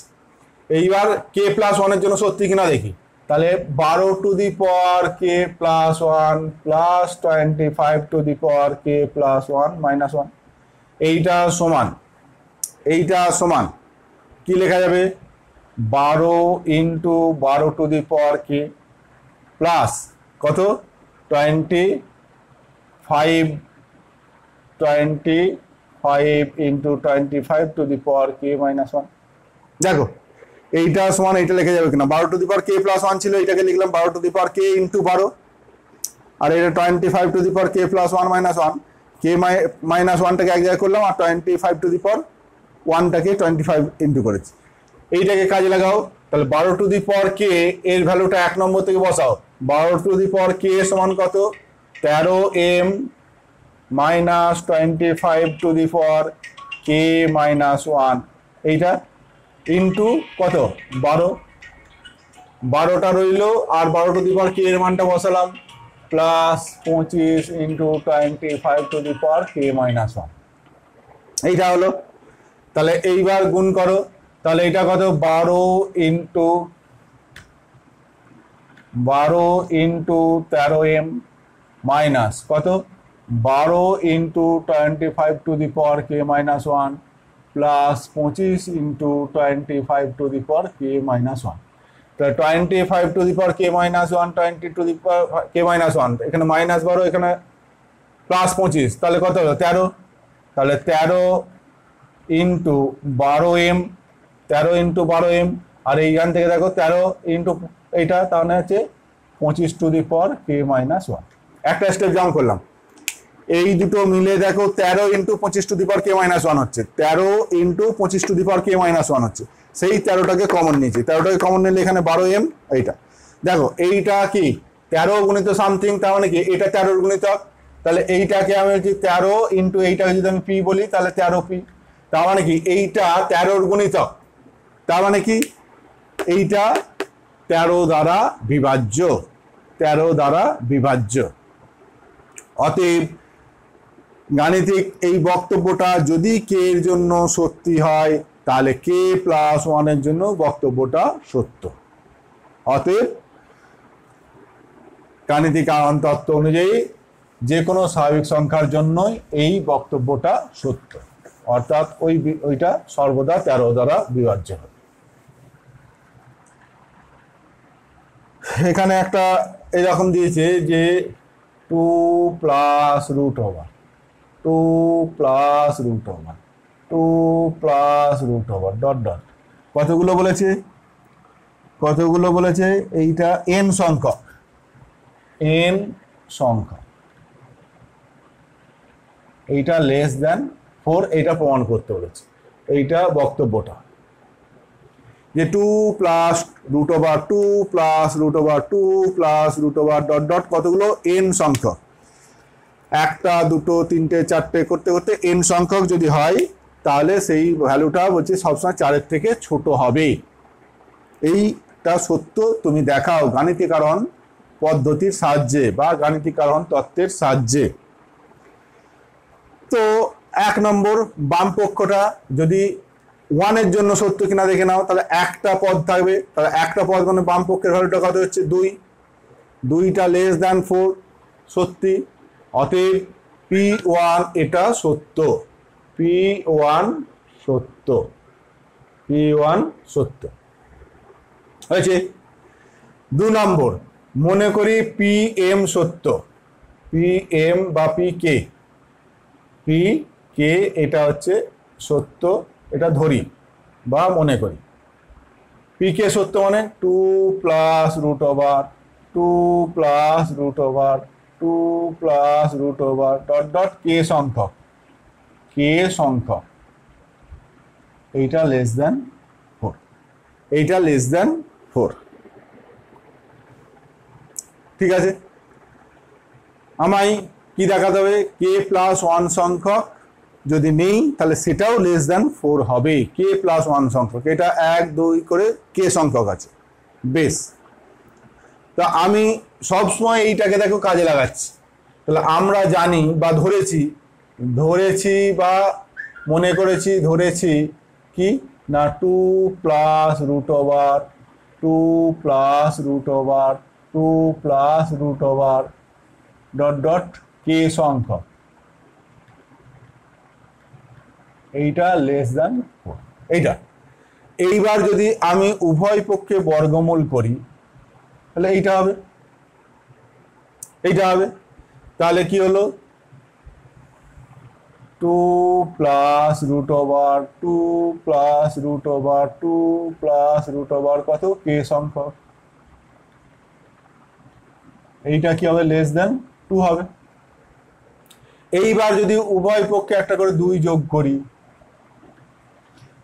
এইবার K প্লাস 1-এর জন্য সত্যি কিনা দেখি। তাহলে 12 two the power K plus 1 plus 25 two the power K plus 1 minus 1, এইটা সমান কি লেখা যাবে? 12 into 12 two the power K plus কত? 25 into 25 two the power K minus 1। দেখো এইটা সমান এইটা লেখা যাবে কিনা? 12 two the power K plus 1 ছিল, এইটাকে লিখলাম 12 two the power K into 12, আর এটা 25 two the power K plus 1 minus 1, K minus 1টাকে এক জায়গায় করলাম আর 25 টু দি পাওয়ার 1টাকে 25 ইন্টু করেছি। এইটাকে কাজে লাগাও, তাহলে 12 টু দি পাওয়ার K এর ভ্যালুটা 1 নম্বর থেকে বসাও। 12 টু দি পাওয়ার K সমান কত? 13M minus 25 two the power K minus 1, এইটা ইন্টু কত? 12, 12টা রইল, আর 12 টু দি পাওয়ার K এর মানটা বসালাম, plus 25 into 25 two the power K minus 1, এইটা হলো। তাহলে এইবার গুণ করো, তাহলে এটা কত? 12 ইন্টু 13M মাইনাস কত? 12 into 25 two the power K minus 1 plus 25 into 25 two the power K minus 1। তাহলে 25 two the power K minus 1, 20 two the power K minus 1, এখানে মাইনাস 12, এখানে প্লাস 25, তাহলে কত হলো? 13। তাহলে 13 ইন্টু 12M, 13 ইন্টু 12M, আর এইখান থেকে দেখো 13 ইন্টু এইটা, তাহলে হচ্ছে 25 two the power K minus 1। একটা স্টেপ জাম্প করলাম, এই দুটো মিলে দেখো 13 into 25 two the power K minus 1 হচ্ছে, 13 into 25 two the power K minus 1 হচ্ছে। সেই 13টাকে কমন নিয়েছি, 13টাকে কমন নিলে এখানে 12M, এইটা দেখো এইটা কি 13 গুণিত সামথিং, তার মানে কি এটা 13 গুণিতক। তাহলে এইটাকে আমি হচ্ছে 13 ইন্টু এইটাকে যদি আমি P বলি তাহলে 13P, তার মানে কি এইটা 13 গুণিতক, তার মানে কি এইটা 13 দ্বারা বিভাজ্য, 13 দ্বারা বিভাজ্য। অতএব গাণিতিক এই বক্তব্যটা যদি K এর জন্য সত্যি হয় তাহলে K প্লাস 1-এর জন্য বক্তব্যটা সত্য। অতএব গাণিতিক আহরণ তত্ত্ব অনুযায়ী যে কোনো স্বাভাবিক সংখ্যার জন্যই এই বক্তব্যটা সত্য, অর্থাৎ ওইটা সর্বদা 13 দ্বারা বিভাজ্য হবে। এখানে একটা এরকম দিয়েছে যে 2 plus root over 2 plus root over 2 plus root over dot dot কতগুলো বলেছে, কতগুলো বলেছে, এইটা n সংখ্যক, n সংখ্যক, এইটা লেস দেন 4, এইটা প্রমাণ করতে বলেছে। এইটা বক্তব্যটা যে 2 plus root over 2 plus root over 2 plus root over dot dot কতগুলো n সংখ্যক, একটা দুটো তিনটে চারটে করতে করতে n সংখ্যক যদি হয় তাহলে সেই ভ্যালুটা বলছে সবসময় 4-এর থেকে ছোট হবে। এইটা সত্য তুমি দেখাও গাণিতিকরণ পদ্ধতির সাহায্যে বা গাণিতিকরণ তত্ত্বের সাহায্যে। তো 1 নম্বর বাম পক্ষটা যদি 1 এর জন্য সত্য কিনা দেখে নাও, তাহলে একটা পদ থাকবে, তাহলে একটা পদ মানে বাম পক্ষের ভ্যালুটা কত হচ্ছে 2, 2টা লেস দ্যান 4 সত্যি, অতএব P1 এটা সত্য, P1 সত্য, P1 সত্য হয়েছে। 2 নম্বর মনে করি PM সত্য, PM বা PK, PK এটা হচ্ছে সত্য, এটা ধরি বা মনে করি PK সত্য মানে 2 plus root over 2 plus root over 2 plus root over dot dot K সংখ্যক, K সংখ্যক, এইটা লেস দেন 4, এইটা লেস দেন 4। ঠিক আছে, আমায় কি দেখাতে হবে, K প্লাস 1 সংখ্যক যদি নেই তাহলে সেটাও লেস দেন 4 হবে, K প্লাস 1 সংখ্যক, এটা 1 2 করে K সংখ্যক আছে। বেশ, তা আমি সবসময় এইটাকে দেখো কাজে লাগাচ্ছি। তাহলে আমরা জানি বা ধরেছি বা মনে করেছি, ধরেছি কি না 2 plus root over 2 plus root over 2 plus root over dot dot K সংখ্যক, এইটা লেস দেন 4, এইটা। এইবার যদি আমি উভয় পক্ষে বর্গমূল করি তাহলে এইটা হবে, এইটা হবে, তাহলে কি হলো 2 plus root over 2 plus root over 2 plus root over কত K সংখ্যক, এইটা কি হবে লেস দেন 2 হবে। এইবার যদি উভয় পক্ষে একটা করে 2 যোগ করি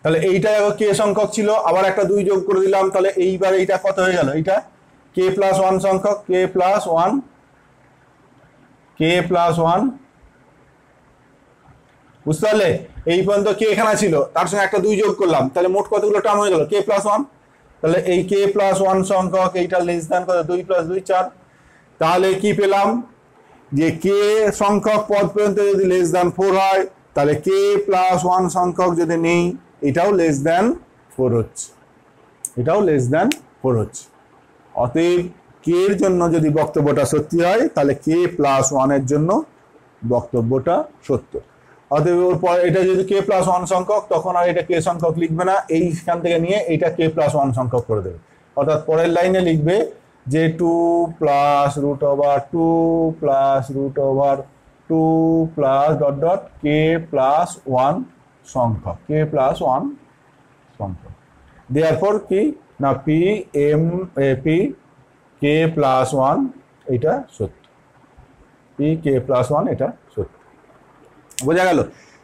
তাহলে এইটা K সংখ্যক ছিল, আবার একটা 2 যোগ করে দিলাম, তাহলে এইবার এইটা কত হয়ে গেল, এইটা K প্লাস 1 সংখ্যক, K প্লাস 1, K প্লাস 1, বুঝতে পারলে? এই পর্যন্ত K এখানে ছিল, তার সঙ্গে একটা 2 যোগ করলাম, তাহলে মোট কতগুলো টার্ম হয়ে গেল K প্লাস 1, তাহলে এই K প্লাস 1 সংখ্যক এইটা লেস দেন কত 2 প্লাস 2 4, তাহলে কি পেলাম যে K সংখ্যক পদ পর্যন্ত যদি লেস দেন 4 হয় তাহলে K প্লাস 1 সংখ্যক যদি নেই এটাও লেস দেন 4 হচ্ছে, এটাও লেস দেন 4 হচ্ছে। অতএব K এর জন্য যদি বক্তব্যটা সত্যি হয় তাহলে K প্লাস 1 এর জন্য বক্তব্যটা সত্য। অতএব ওর পর এটা যদি K প্লাস 1 সংখ্যক তখন আর এটা K সংখ্যক লিখবে না, এইখান থেকে নিয়ে এইটা K প্লাস 1 সংখ্যক করে দেবে, অর্থাৎ পরের লাইনে লিখবে যে 2 plus root over 2 plus root over 2 plus dot dot K plus 1 সংখ্যক, K প্লাস 1 সংখ্যক। দেয়ারফর কি না P K প্লাস 1 এটা সত্য, P K প্লাস 1 এটা সত্য। বোঝা গেল?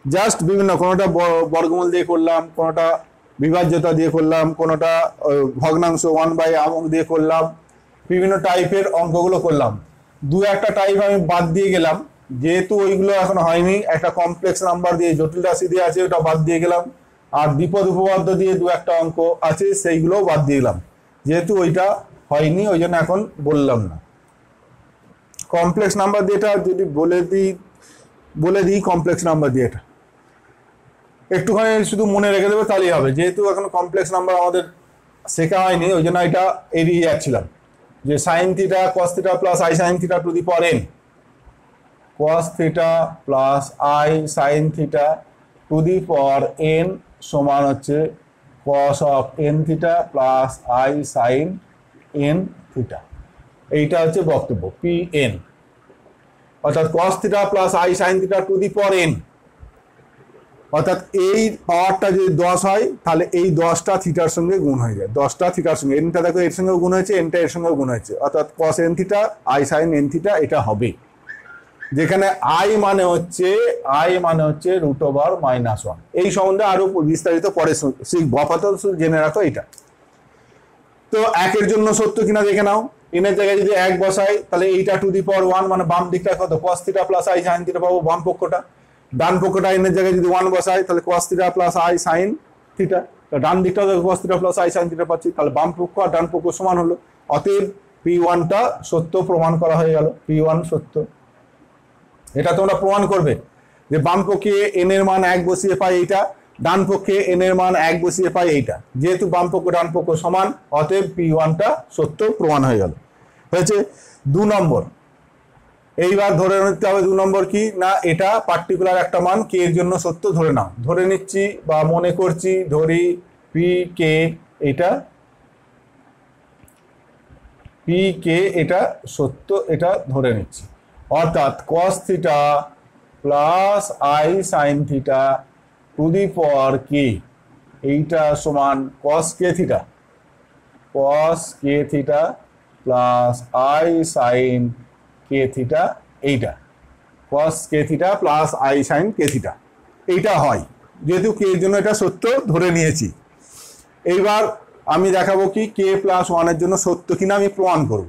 জাস্ট বিভিন্ন, কোনোটা বর্গমূল দিয়ে করলাম, কোনোটা বিভাজ্যতা দিয়ে করলাম, কোনোটা ভগ্নাংশ 1/, দিয়ে করলাম, বিভিন্ন টাইপের অঙ্কগুলো করলাম। 2-1টা টাইপ আমি বাদ দিয়ে গেলাম যেহেতু ওইগুলো এখন হয়নি, একটা কমপ্লেক্স নাম্বার দিয়ে জটিল রাশি দিয়ে আছে ওটা বাদ দিয়ে গেলাম, আর দ্বিপদ উপপাদ্য দিয়ে 2-1টা অঙ্ক আছে সেইগুলোও বাদ দিয়ে গেলাম, যেহেতু ওইটা হয়নি ওই জন্য এখন বললাম না। কমপ্লেক্স নাম্বার দিয়ে এটা যদি বলে দিই কমপ্লেক্স নাম্বার দিয়ে এটা একটুখানি শুধু মনে রেখে দেবে তাহলেই হবে, যেহেতু এখন কমপ্লেক্স নাম্বার আমাদের শেখা হয়নি ওই জন্য এটা এড়িয়ে যাচ্ছিলাম। যে sine theta cos theta plus i sine theta two the power n, cos theta plus i sine theta two the power n সমান হচ্ছে cos of n theta plus i sine n theta, এইটা হচ্ছে বক্তব্য Pn, অর্থাৎ cos theta plus i sine theta two the power n অর্থাৎ এই পাওয়ারটা যদি 10 হয় তাহলে এই 10টা থিটার সঙ্গে গুণ হয়ে যায়, 10টা থিটার সঙ্গে, এনটা দেখো এর সঙ্গেও গুণ হয়েছে, এনটা এর সঙ্গেও গুণ হয়েছে, অর্থাৎ cos n theta i sin n theta এটা হবে, যেখানে i মানে হচ্ছে √(-1). এই সম্বন্ধে আরো বিস্তারিত পরে শিখবো, আপাতত জেনে রাখো এটা। তো একের জন্য সত্য কিনা দেখে নাও। এনের জায়গায় যদি 1 বসাই তাহলে এইটা (1) মানে বাম দিকটা কত cos θ + i sin θ পাবো, বাম পক্ষটা। ডান পক্ষটা এনের জায়গায় যদি 1 বসাই তাহলে cos θ + i sin θ, ডান দিকটা cos θ + i sin θ পাচ্ছি, তাহলে বাম পক্ষ আর ডান পক্ষ সমান হলো। অতএব P1টা সত্য প্রমাণ করা হয়ে গেল, P1 সত্য। এটা তোমরা প্রমাণ করবে যে বাম পক্ষে n এর মান 1 বসিয়ে পাই এইটা, ডান পক্ষে n এর মান 1 বসিয়ে পাই এইটা, যেহেতু বাম পক্ষ ডান পক্ষ সমান অতএব P1টা সত্য প্রমাণ হয়ে গেল। হয়েছে 2 নম্বর। এইবার ধরে নিতে হবে 2 নম্বর কি না, এটা পার্টিকুলার একটা মান k এর জন্য সত্য ধরে নাও। ধরে নিচ্ছি বা মনে করছি, ধরি Pk এটা এটা সত্য, এটা ধরে নিচ্ছি। অর্থাৎ cos θ + i sin θ to the power k এইটা সমান cos k θ plus i sin k θ, এইটা cos k θ plus i sin k θ এইটা হয়, যেহেতু k এর জন্য এটা সত্য ধরে নিয়েছি। এইবার আমি দেখাবো কি k + 1 এর জন্য সত্য কিনা আমি প্রমাণ করব।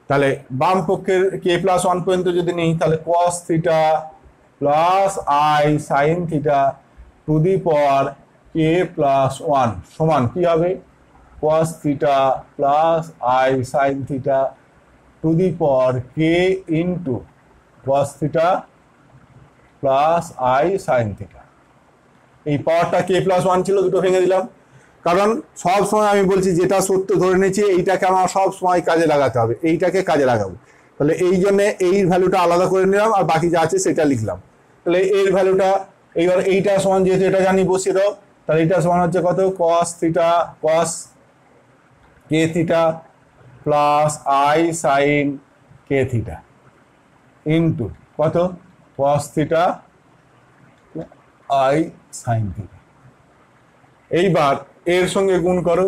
তাহলে বাম পক্ষের k + 1 পর্যন্ত যদি নিই তাহলে cos θ plus i sin θ to the power k + 1 সমান কি হবে cos θ plus i sin θ to the power k into cos θ plus i sin θ। এই পাওয়ারটা k + 1 ছিল, দুটো ভেঙে দিলাম, কারণ সব সময় আমি বলছি যেটা সত্য ধরে নিয়েছি এইটাকে আমার সব সময় কাজে লাগাতে হবে, এইটাকে কাজে লাগাবো। তাহলে এই জন্য এই ভ্যালুটা আলাদা করে নিলাম আর বাকি যা আছে সেটা লিখলাম। তাহলে এর ভ্যালুটা এইবার এইটা সমান, যেহেতু এটা জানি বসিয়ে দাও, তাহলে এইটা সমান হচ্ছে কত cos θ cos k θ plus i sin k θ into কত cos θ i sin θ। এইবার এর সঙ্গে গুণ করো,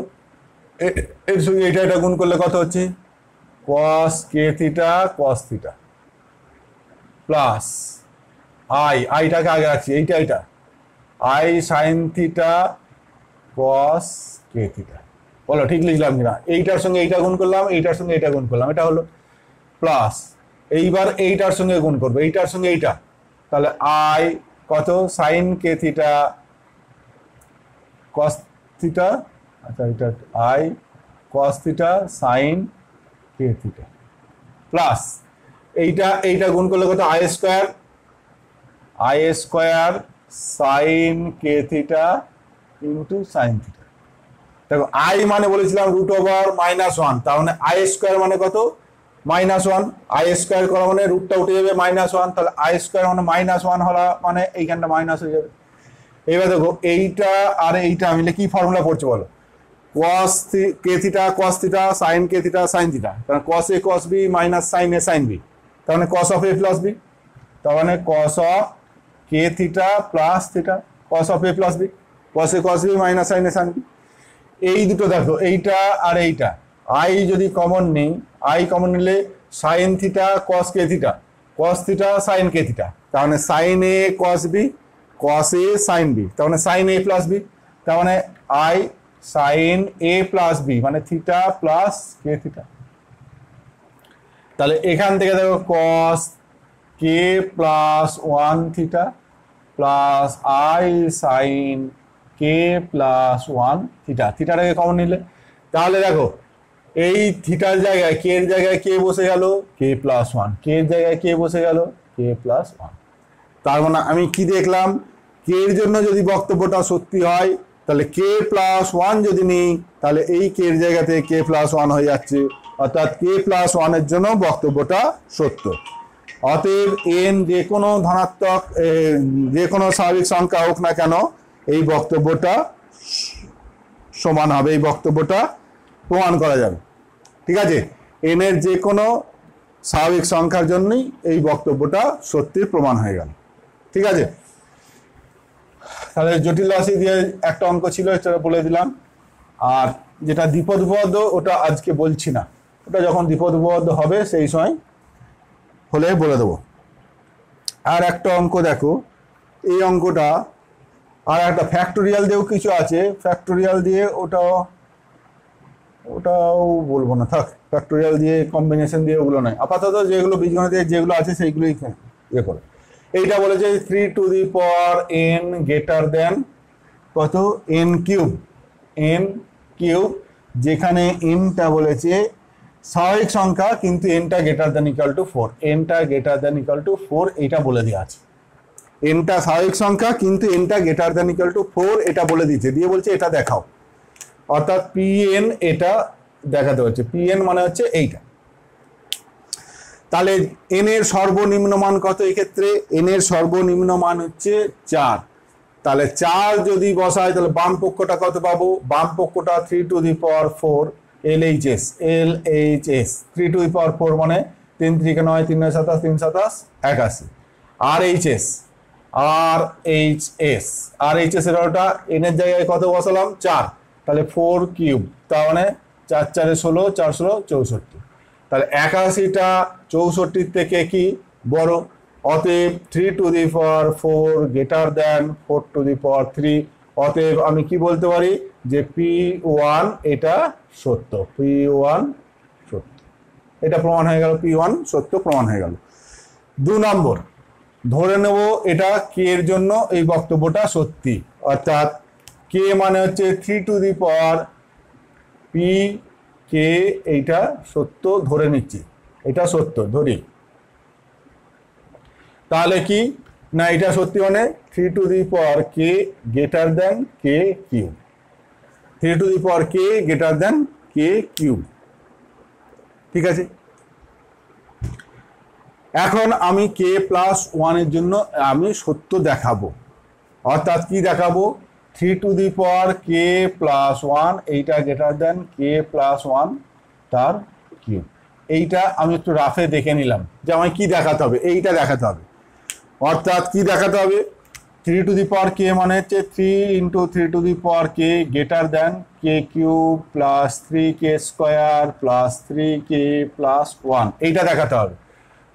এর সঙ্গে এটা গুণ করলে কত হচ্ছে cos k θ cos θ প্লাস আইটাকে আগে রাখছি, এইটা i sin θ cos k θ। বলো ঠিক লিখলাম কিনা? এইটার সঙ্গে এইটা গুণ করলাম, এইটার সঙ্গে এটা গুণ করলাম, এটা হলো প্লাস। এইবার এইটার সঙ্গে গুণ করবো, এইটার সঙ্গে এইটা, তাহলে i কত sin k θ cos θ, আচ্ছা এটা i cos θ sin k θ plus এইটা গুণ করলে কত i square sin k θ into sin θ। দেখো i মানে বলেছিলাম √(-1), তার মানে i স্কয়ার মানে কত -1, i স্কয়ার করা মানে রুটটা উঠে যাবে -1, তাহলে i স্কয়ার মানে -1 হলা মানে এইখানটা মাইনাস হয়ে যাবে। এবার দেখো এইটা আর এইটা মিলে কি ফর্মুলা পড়ছে বলো, cos k θ cos θ sin k θ sin θ, কারণ cos a cos b minus sin a sin b, তার মানে cos of a plus b, তার মানে cos of k θ plus θ cos of a plus b, cos a cos b minus sin a sin b। এই দুটো দেখো এইটা আর এইটা i যদি কমন নেই, i কমন নিলে sin θ cos k θ cos θ sin k θ, তার মানে sin a cos b cos a sin b, তার মানে sin a plus b, তার মানে i sin a plus b মানে θ plus k θ। তাহলে এখান থেকে দেখো cos k plus 1 θ plus i sin k plus 1 θ, থিটাটাকে common নিলে তাহলে দেখো এই থিটার জায়গায় কে এর জায়গায় কে বসে গেল k plus 1, কে এর জায়গায় কে বসে গেল k plus 1। তার মানে আমি কি দেখলাম, কে এর জন্য যদি বক্তব্যটা সত্যি হয় তাহলে k plus 1 যদি নিই তাহলে এই কে এর জায়গাতে k plus 1 হয়ে যাচ্ছে, অর্থাৎ k plus 1 এর জন্য বক্তব্যটা সত্য। অতএব n যে কোনো ধনাত্মক যে কোনো স্বাভাবিক সংখ্যা হোক না কেন এই বক্তব্যটা সমান হবে, এই বক্তব্যটা প্রমাণ করা যাবে। ঠিক আছে, n এর যে কোনো স্বাভাবিক সংখ্যার জন্যই এই বক্তব্যটা সত্যির প্রমাণ হয়ে গেল। ঠিক আছে, তাহলে জটিল রাশি দিয়ে একটা অঙ্ক ছিল, এটা বলে দিলাম। আর যেটা দ্বিপদ উপপাদ্য ওটা আজকে বলছি না, ওটা যখন দ্বিপদ উপপাদ্য হবে সেই সময় হলে বলে দেবো। আর একটা অঙ্ক দেখো, এই অঙ্কটা আর একটা ফ্যাক্টোরিয়াল দিয়েও কিছু আছে, ফ্যাক্টোরিয়াল দিয়ে ওটাও বলবো না, থাক। ফ্যাক্টোরিয়াল দিয়ে কম্বিনেশন দিয়ে ওগুলো নয়, আপাতত যেগুলো বীজগণিতে যেগুলো আছে সেইগুলোই ইয়ে করে। এইটা বলেছে 3 to the power n greater than কত, n কিউব, যেখানে nটা বলেছে স্বাভাবিক সংখ্যা কিন্তু nটা গ্রেটার দেন ইকুয়াল টু 4, nটা গ্রেটার দেন ইকুয়াল টু 4 এটা বলে দেওয়া আছে। nটা স্বাভাবিক সংখ্যা কিন্তু nটা গ্রেটার দেন ইকুয়াল টু 4 এটা বলে দিয়েছে, দিয়ে বলছে এটা দেখাও, অর্থাৎ pn এটা দেখাতে হচ্ছে। pn মানে হচ্ছে এইটা। তাহলে n এর সর্বনিম্ন মান কত এক্ষেত্রে, n এর সর্বনিম্ন মান হচ্ছে 4। তাহলে 4 যদি বসায় তাহলে বাম পক্ষটা কত পাবো, বাম পক্ষটা 3 to the power 4 LHS 3 to the power 4 মানে 3 3 9 3 9 27 3 27 81। RHS এর ওটা n এর জায়গায় কত বসালাম 4, তাহলে 4 কিউব, তার মানে 4 4 16 4 16 64। তাহলে 81টা 64 থেকে কি বড়, অতএব 3 to the power 4 greater than 4 to the power 3। অতএব আমি কি বলতে পারি যে P1 এটা সত্য, P1 সত্য, এটা প্রমাণ হয়ে গেল, P1 সত্য প্রমাণ হয়ে গেল। 2 নম্বর, ধরে নেব এটা কে এর জন্য এই বক্তব্যটা সত্যি, অর্থাৎ কে মানে হচ্ছে 3 টু দি পাওয়ার P কে, এইটা সত্য ধরে নিচ্ছি, এটা সত্য ধরি। তাহলে কি না, এটা সত্যি মানে 3 to the power k greater than K cube, 3 to the power k greater than K cube, ঠিক আছে। এখন আমি কে প্লাস 1 এর জন্য আমি সত্য দেখাবো, অর্থাৎ কি দেখাবো, 3 to the power K plus 1 এইটা গ্রেটার দেন কে প্লাস 1 তার কিউব। এইটা আমি একটু রাফে দেখে নিলাম যে আমায় কি দেখাতে হবে, এইটা দেখাতে হবে। অর্থাৎ কি দেখাতে হবে, 3 টু দি পাওয়ার কে মানে হচ্ছে 3 into 3 to the power k greater than K cube plus 3 K square plus 3 K plus 1, এইটা দেখাতে হবে।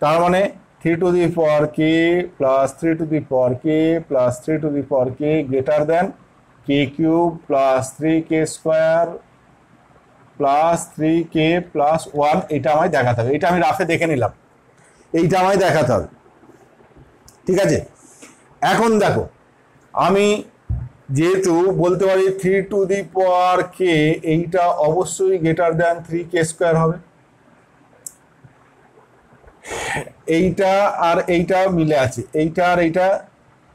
তার মানে 3 to the power K plus 3 to the power K plus 3 to the power k greater than K cube plus 3 K square plus 3 K plus 1, এটা আমায় দেখাতে হবে। এটা আমি রাফে দেখে নিলাম, এইটা আমায় দেখাতে হবে, ঠিক আছে। এখন দেখো, আমি যেহেতু বলতে পারি 3 টু দি পাওয়ার কে এইটা অবশ্যই গ্রেটার দেন 3 কে স্কোয়ার হবে, এইটা আর এইটা মিলে আছে, এইটা আর এইটা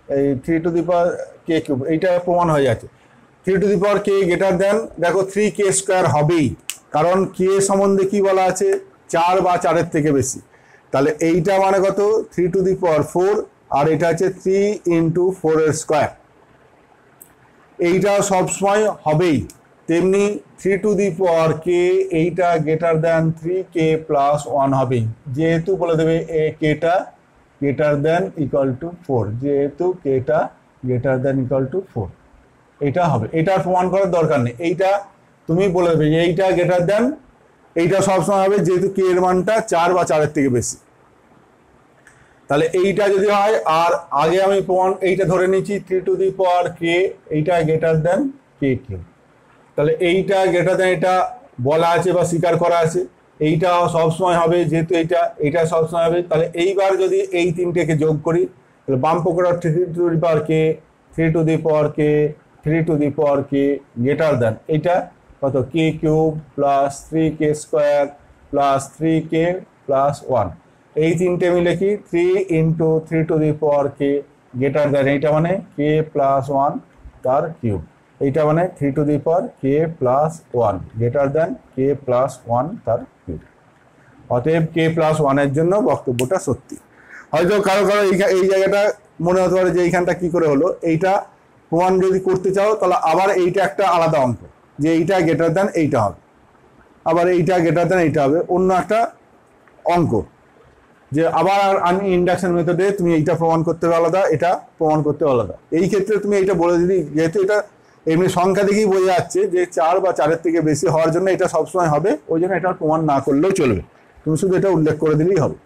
এই 3 to the power K cube এইটা প্রমাণ হয়ে যাচ্ছে। 3 to the power k greater than দেখো 3 কে স্কোয়ার হবেই, কারণ কে সম্বন্ধে কি বলা আছে 4 বা 4-এর থেকে বেশি। তাহলে এইটা মানে কত 3 টু দি পাওয়ার 4, আর এটা হচ্ছে 3 ইন্টু 4 এর স্কোয়ার, এইটা সবসময় হবেই। তেমনি 3 টু দি পাওয়ার কে এইটা গ্রেটার দেন 3 কে প্লাস 1 হবেই, যেহেতু বলে দেবে এ কেটা গ্রেটার দেন ইকুয়াল টু 4, যেহেতু কেটা গ্রেটার দেন ইকুয়াল টু 4 এটা হবে। এটা প্রমাণ করার দরকার নেই, এইটা তুমি বলে দেবে যে এইটা গ্রেটার দেন, এইটা সবসময় হবে যেহেতু কে এর মানটা 4 বা 4-এর থেকে বেশি। তাহলে এইটা যদি হয়, আর আগে আমি প্রমাণ এইটা ধরে নিচ্ছি 3 টু দি পাওয়ার কে এইটা গ্রেটার দেন কে কিউব, তাহলে এইটা গ্রেটার দেন এটা বলা আছে বা স্বীকার করা আছে, এইটা সবসময় হবে যেহেতু এইটা সবসময় হবে। তাহলে এইবার যদি এই তিনটেকে যোগ করি তাহলে বাম পক্ষটা 3 to the power K 3 to the power K 3 to the power k greater than এইটা কত কে কিউব প্লাস 3 কে স্কোয়ার প্লাস 3 কে প্লাস 1, এই তিনটে মিলে কি 3 into 3 to the power k greater than এইটা মানে কে প্লাস 1 তার কিউব, এইটা মানে 3 to the power K plus 1 greater than K plus 1 তার কিউব। অতএব কে প্লাস 1 এর জন্য বক্তব্যটা সত্যি। হয়তো কারো কারো এই জায়গাটা মনে হতে পারে যে এইখানটা কি করে হলো, এইটা প্রমাণ যদি করতে চাও তাহলে আবার এইটা একটা আলাদা অঙ্ক, যে এইটা গ্রেটার দেন এইটা হবে, আবার এইটা গ্রেটার দেন এইটা হবে, অন্য একটা অঙ্ক যে আবার আমি ইন্ডাকশন মেথডে তুমি এইটা প্রমাণ করতে হবে আলাদা, এটা প্রমাণ করতে হবে আলাদা। এই ক্ষেত্রে তুমি এইটা বলে দিলি, যেহেতু এটা এমনি সংখ্যা দেখেই বোঝা যাচ্ছে যে 4 বা 4-এর থেকে বেশি হওয়ার জন্য এটা সবসময় হবে, ওই জন্য এটা প্রমাণ না করলেও চলবে, তুমি শুধু এটা উল্লেখ করে দিলেই হবে।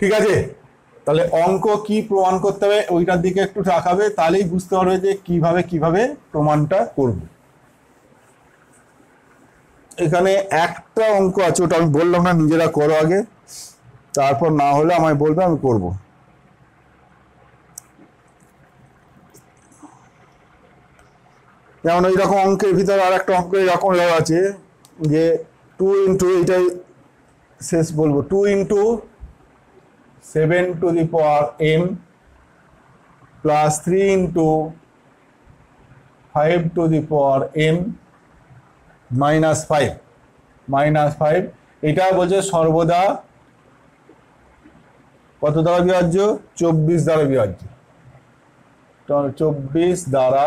ঠিক আছে, তাহলে অঙ্ক কি প্রমাণ করতে হবে ওইটার দিকে একটু তাকাবে, তাহলেই বুঝতে পারবে যে কিভাবে প্রমাণটা করব। এখানে একটা অঙ্ক আছে, ওটা আমি বললাম না, নিজেরা করো আগে, তারপর না হলে আমায় বলবে, আমি করব। যেমন এইরকম অঙ্কের ভিতরে আর একটা অঙ্ক এরকম আছে যে 2 ইন্টু, এইটাই শেষ বলবো, 2 into 7 to the power m plus 3 into 5 to the power m minus 5, এটা বলছে সর্বদা কত দ্বারা বিভাজ্য? 24 দ্বারা বিভাজ্য, 24 দ্বারা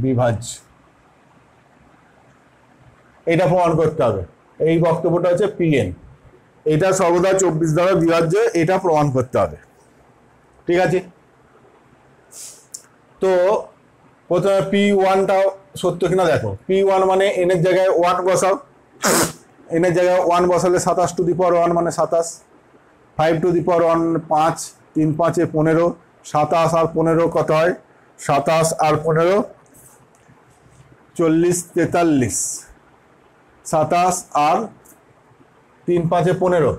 বিভাজ্য। এটা প্রমাণ করতে হবে, এই বক্তব্যটা হচ্ছে পিএন, এটা সর্বদা 24 দ্বারা বিভাজ্য, এটা প্রমাণ করতে হবে। ঠিক আছে, তো প্রথমে P1টা সত্য কিনা দেখো। P1 মানে n এর জায়গায় 1 বসাও, n এর জায়গায় 1 বসালে 27 টু দি পাওয়ার 1 মানে 27, 5 টু দি পাওয়ার 1 5, 3 5 15, 27 আর 15 কত হয়? 27 আর 15 40 43, 27 আর 3 5 15,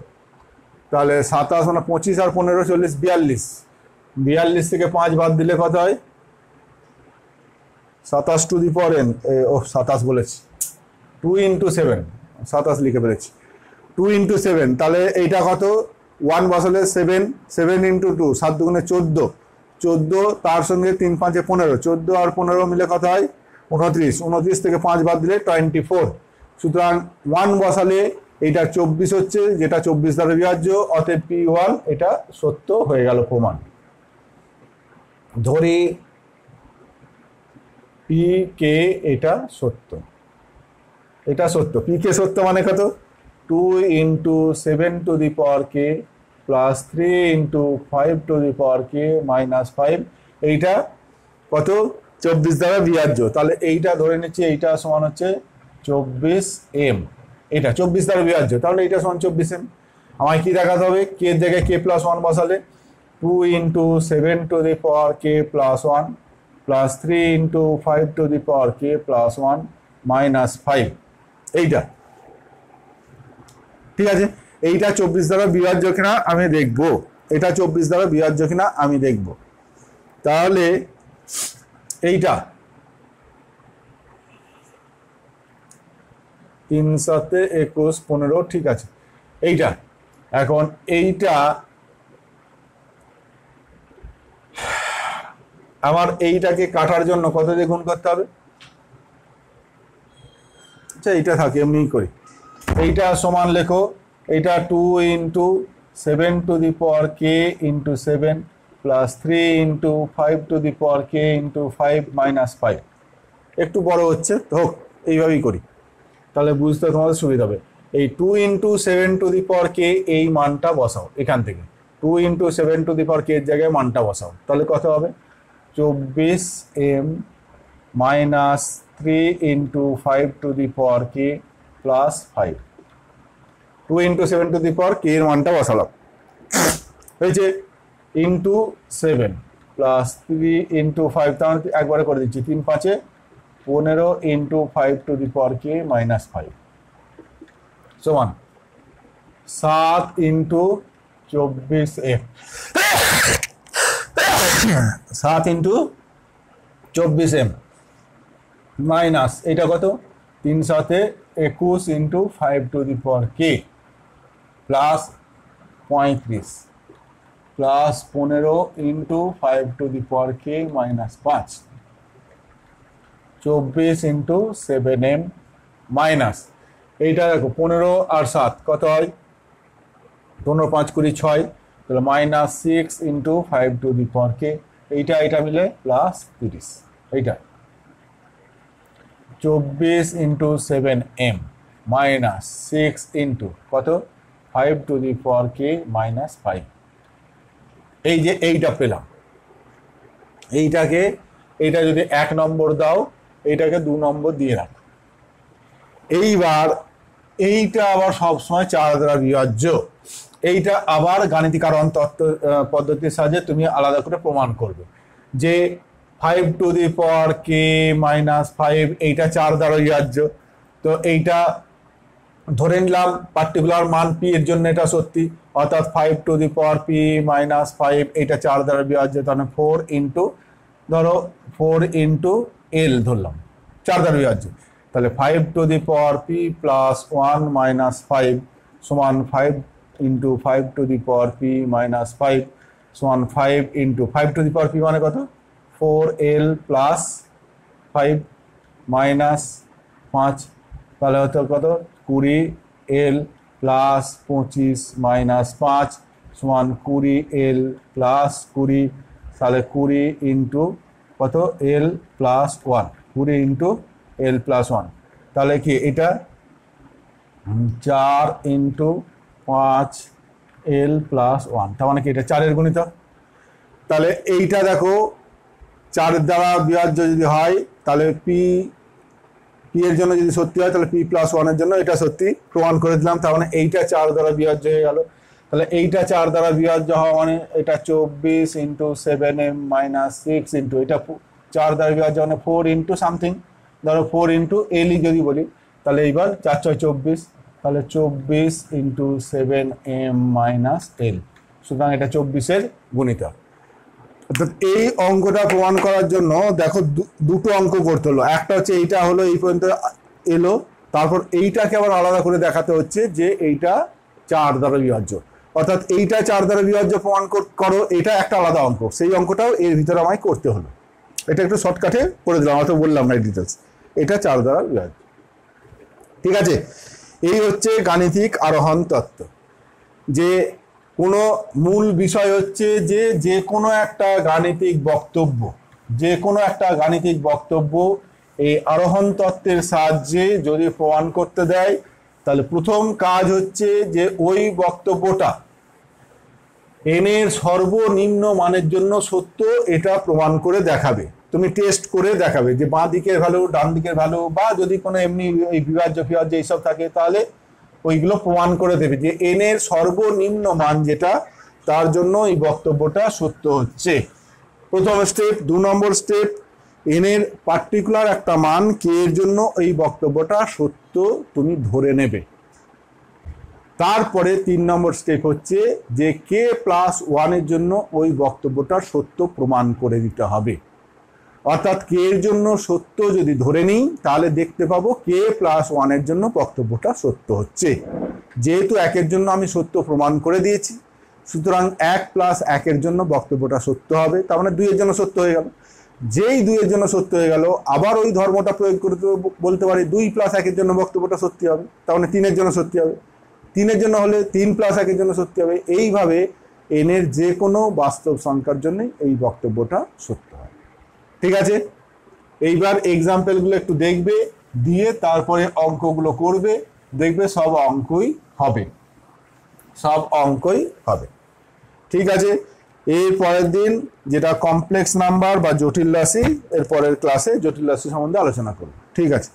তাহলে 27 মানে 25 আর 15 40 42, 42 থেকে 5 বাদ দিলে কত হয়? 27 টু দি পাওয়ার n, 27 বলেছি, 2 ইন্টু 7, 27 লিখে ফেলেছি, 2 ইন্টু 7, তাহলে এইটা কত? 1 বসালে 7, 7 ইন্টু 2, 7 দুগুণে 14, 14 তার সঙ্গে 3 5 15, 14 আর 15 মিলে কত হয়? 29, 29 থেকে 5 বাদ দিলে 24, সুতরাং 1 বসালে এইটা 24 হচ্ছে, যেটা 24 দ্বারা বিভাজ্য, অতএব P1 এটা সত্য হয়ে গেল প্রমাণ। ধরি পি কে এটা সত্য, এটা সত্য, পি কে সত্য মানে কত? 2 into 7 to the power K plus 3 into 5 to the power K minus 5, এইটা কত? 24 দ্বারা বিভাজ্য। তাহলে এইটা ধরে নিচ্ছি, এইটা সমান হচ্ছে 24m, এটা 24 দ্বারা বিভাজ্য, তাহলে এইটা সমান 24m। আমায় কি দেখাতে হবে? কে এর জায়গায় কে প্লাস 1 বসালে 2 into 7 to the power K plus 1 plus 3 into 5 to the power K plus 1 minus 5, এইটা। ঠিক আছে, এইটা 24 দ্বারা বিভাজ্য কিনা আমি দেখব, এটা 24 দ্বারা বিভাজ্য কিনা আমি দেখব। তাহলে এইটা 3 7 21 15, ঠিক আছে, এইটা। এখন এইটা আমার এইটাকে কাটার জন্য কত দিয়ে গুণ করতে হবে? আচ্ছা, এইটা থাকে এমনি করি, এইটা সমান লেখো, এইটা 2 into 7 to the power K into 7 plus 3 into 5 to the power K into 5 minus 5, একটু বড় হচ্ছে তো, হোক, এইভাবেই করি, তাহলে বুঝতে তোমাদের সুবিধা হবে। এই 2 ইন্টু 7 টু দি পাওয়ার কে, এই মানটা বসাও এখান থেকে, 2 into 7 to the power K এর জায়গায় মানটা বসাও, তাহলে কত হবে? 24m minus 3 into 5 to the power K plus 5, 2 into 7 to the power K এর মানটা বসালাম, হয়েছে ইন্টু 7 প্লাস 3 ইন্টু 5, তাহলে একবারে করে দিচ্ছি, 3 5 15 into 5 to the power K minus 5 সমান 7 into 24m, 7 into 24m minus এটা কত? 3 7 21 into 5 to the power K plus 35 plus 15 into 5 to the power K minus 5, 24 into 7m minus এইটা দেখো 15 আর 7 কত হয়? 15 5 20 6, তাহলে minus 6 into 5 to the power কে, এইটা এটা মিলে প্লাস 30, এইটা 24 ইন্টু 7m মাইনাস 6 ইন্টু কত 5 to the power K minus 5। এই যে এইটা পেলাম, এইটা যদি 1 নম্বর দাও, এইটাকে 2 নম্বর দিয়ে রাখো। এইবার এইটা আবার সবসময় 4 দ্বারা বিভাজ্য। এইটা আবার গাণিতিক আরোহণ তত্ত্ব পদ্ধতির সাহায্যে তুমি আলাদা করে প্রমাণ করবে যে 5 to the power K minus 5 এইটা 4 দ্বারা বিভাজ্য। তো এইটা ধরে নিলাম পার্টিকুলার মান পি এর জন্য এটা সত্যি, অর্থাৎ 5 to the power P minus 5 এইটা 4 দ্বারা বিভাজ্য। তাহলে 4 ইন্টু ধরো 4 ইন্টু এল ধরলাম 4 দ্বারা বিভাজ্য। তাহলে 5 to the power P plus 1 minus 5 সমান 5 into 5 to the power P minus 5 সমান 5 into 5 to the power P মানে কত 4l প্লাস 5 মাইনাস 5, তাহলে হতো কত 20l প্লাস 25 মাইনাস 5 সমান 20l প্লাস 20, তাহলে 20 ইন্টু কত l plus 1, 20 into l plus 1, তাহলে কি এটা 4 ইন্টু 5 l প্লাস 1, তার মানে কি এটা 4 এর গুণিতক। তাহলে এইটা দেখো 4 দ্বারা বিভাজ্য যদি হয় তাহলে পি এর জন্য যদি সত্যি হয় তাহলে পি প্লাস 1 এর জন্য এটা সত্যি, প্রমাণ করে দিলাম। তার মানে এইটা 4 দ্বারা বিভাজ্য হয়ে গেল। তাহলে এইটা 4 দ্বারা বিভাজ্য হওয়া মানে এটা 24 ইন্টু 7m মাইনাস 6 ইন্টু এটা 4 দ্বারা বিভাজ্য মানে 4 ইন্টু সামথিং, ধরো 4 ইন্টু এলই যদি বলি, তাহলে এইবার 4 6 24, তাহলে 24 ইন্টু 7m মাইনাস এল, সুতরাং এটা 24 এর গুণিতক। অর্থাৎ এই অঙ্কটা প্রমাণ করার জন্য দেখো দুটো অঙ্ক করতে হলো, একটা হচ্ছে এইটা হলো এই পর্যন্ত এলো, তারপর এইটাকে আবার আলাদা করে দেখাতে হচ্ছে যে এইটা 4 দ্বারা বিভাজ্য, অর্থাৎ এইটা 4 দ্বারা বিভাজ্য প্রমাণ করো, এটা একটা আলাদা অঙ্ক, সেই অঙ্কটাও এর ভিতরে আমায় করতে হলো। এটা একটু শর্টকাটে করে দিলাম, অত বললাম না ডিটেলস, এটা 4 দ্বারা বিভাজ্য। ঠিক আছে, এই হচ্ছে গাণিতিক আরোহণ তত্ত্ব। যে কোনো মূল বিষয় হচ্ছে যে কোনো একটা গাণিতিক বক্তব্য এই আরোহণ তত্ত্বের সাহায্যে যদি প্রমাণ করতে দেয়, তাহলে প্রথম কাজ হচ্ছে যে ওই বক্তব্যটা এন এর সর্বনিম্ন মানের জন্য সত্য, এটা প্রমাণ করে দেখাবে। তুমি টেস্ট করে দেখাবে যে বাঁ দিকের ভ্যালু, ডান দিকের ভ্যালু, বা যদি কোনো এমনি এই বিভাজ্য এইসব থাকে তাহলে ওইগুলো প্রমাণ করে দেবে যে এন এর সর্বনিম্ন মান যেটা, তার জন্য এই বক্তব্যটা সত্য হচ্ছে। প্রথম স্টেপ। 2 নম্বর স্টেপ, এন এর পার্টিকুলার একটা মান কে এর জন্য এই বক্তব্যটা সত্য তুমি ধরে নেবে। তারপরে 3 নম্বর স্টেপ হচ্ছে যে কে প্লাস 1 এর জন্য ওই বক্তব্যটা সত্য প্রমাণ করে দিতে হবে। অর্থাৎ কে এর জন্য সত্য যদি ধরে নিই তাহলে দেখতে পাবো কে প্লাস 1 এর জন্য বক্তব্যটা সত্য হচ্ছে। যেহেতু 1 এর জন্য আমি সত্য প্রমাণ করে দিয়েছি, সুতরাং 1 প্লাস 1 এর জন্য বক্তব্যটা সত্য হবে, তার মানে 2 এর জন্য সত্য হয়ে গেল। যেই 2 এর জন্য সত্য হয়ে গেল, আবার ওই ধর্মটা প্রয়োগ করে বলতে পারি 2 প্লাস 1 এর জন্য বক্তব্যটা সত্যি হবে, তার মানে 3 এর জন্য সত্যি হবে। 3 এর জন্য হলে 3 প্লাস 1 এর জন্য সত্যি হবে। এইভাবে এন এর যে কোনো বাস্তব সংখ্যার জন্য এই বক্তব্যটা সত্য হয়। ঠিক আছে, এইবার এক্সাম্পলগুলো একটু দেখবে, দিয়ে তারপরে অঙ্কগুলো করবে, দেখবে সব অঙ্কই হবে। ঠিক আছে, এর পরের দিন যেটা কমপ্লেক্স নাম্বার বা জটিল রাশি, এর পরের ক্লাসে জটিল রাশি সম্বন্ধে আলোচনা করব। ঠিক আছে।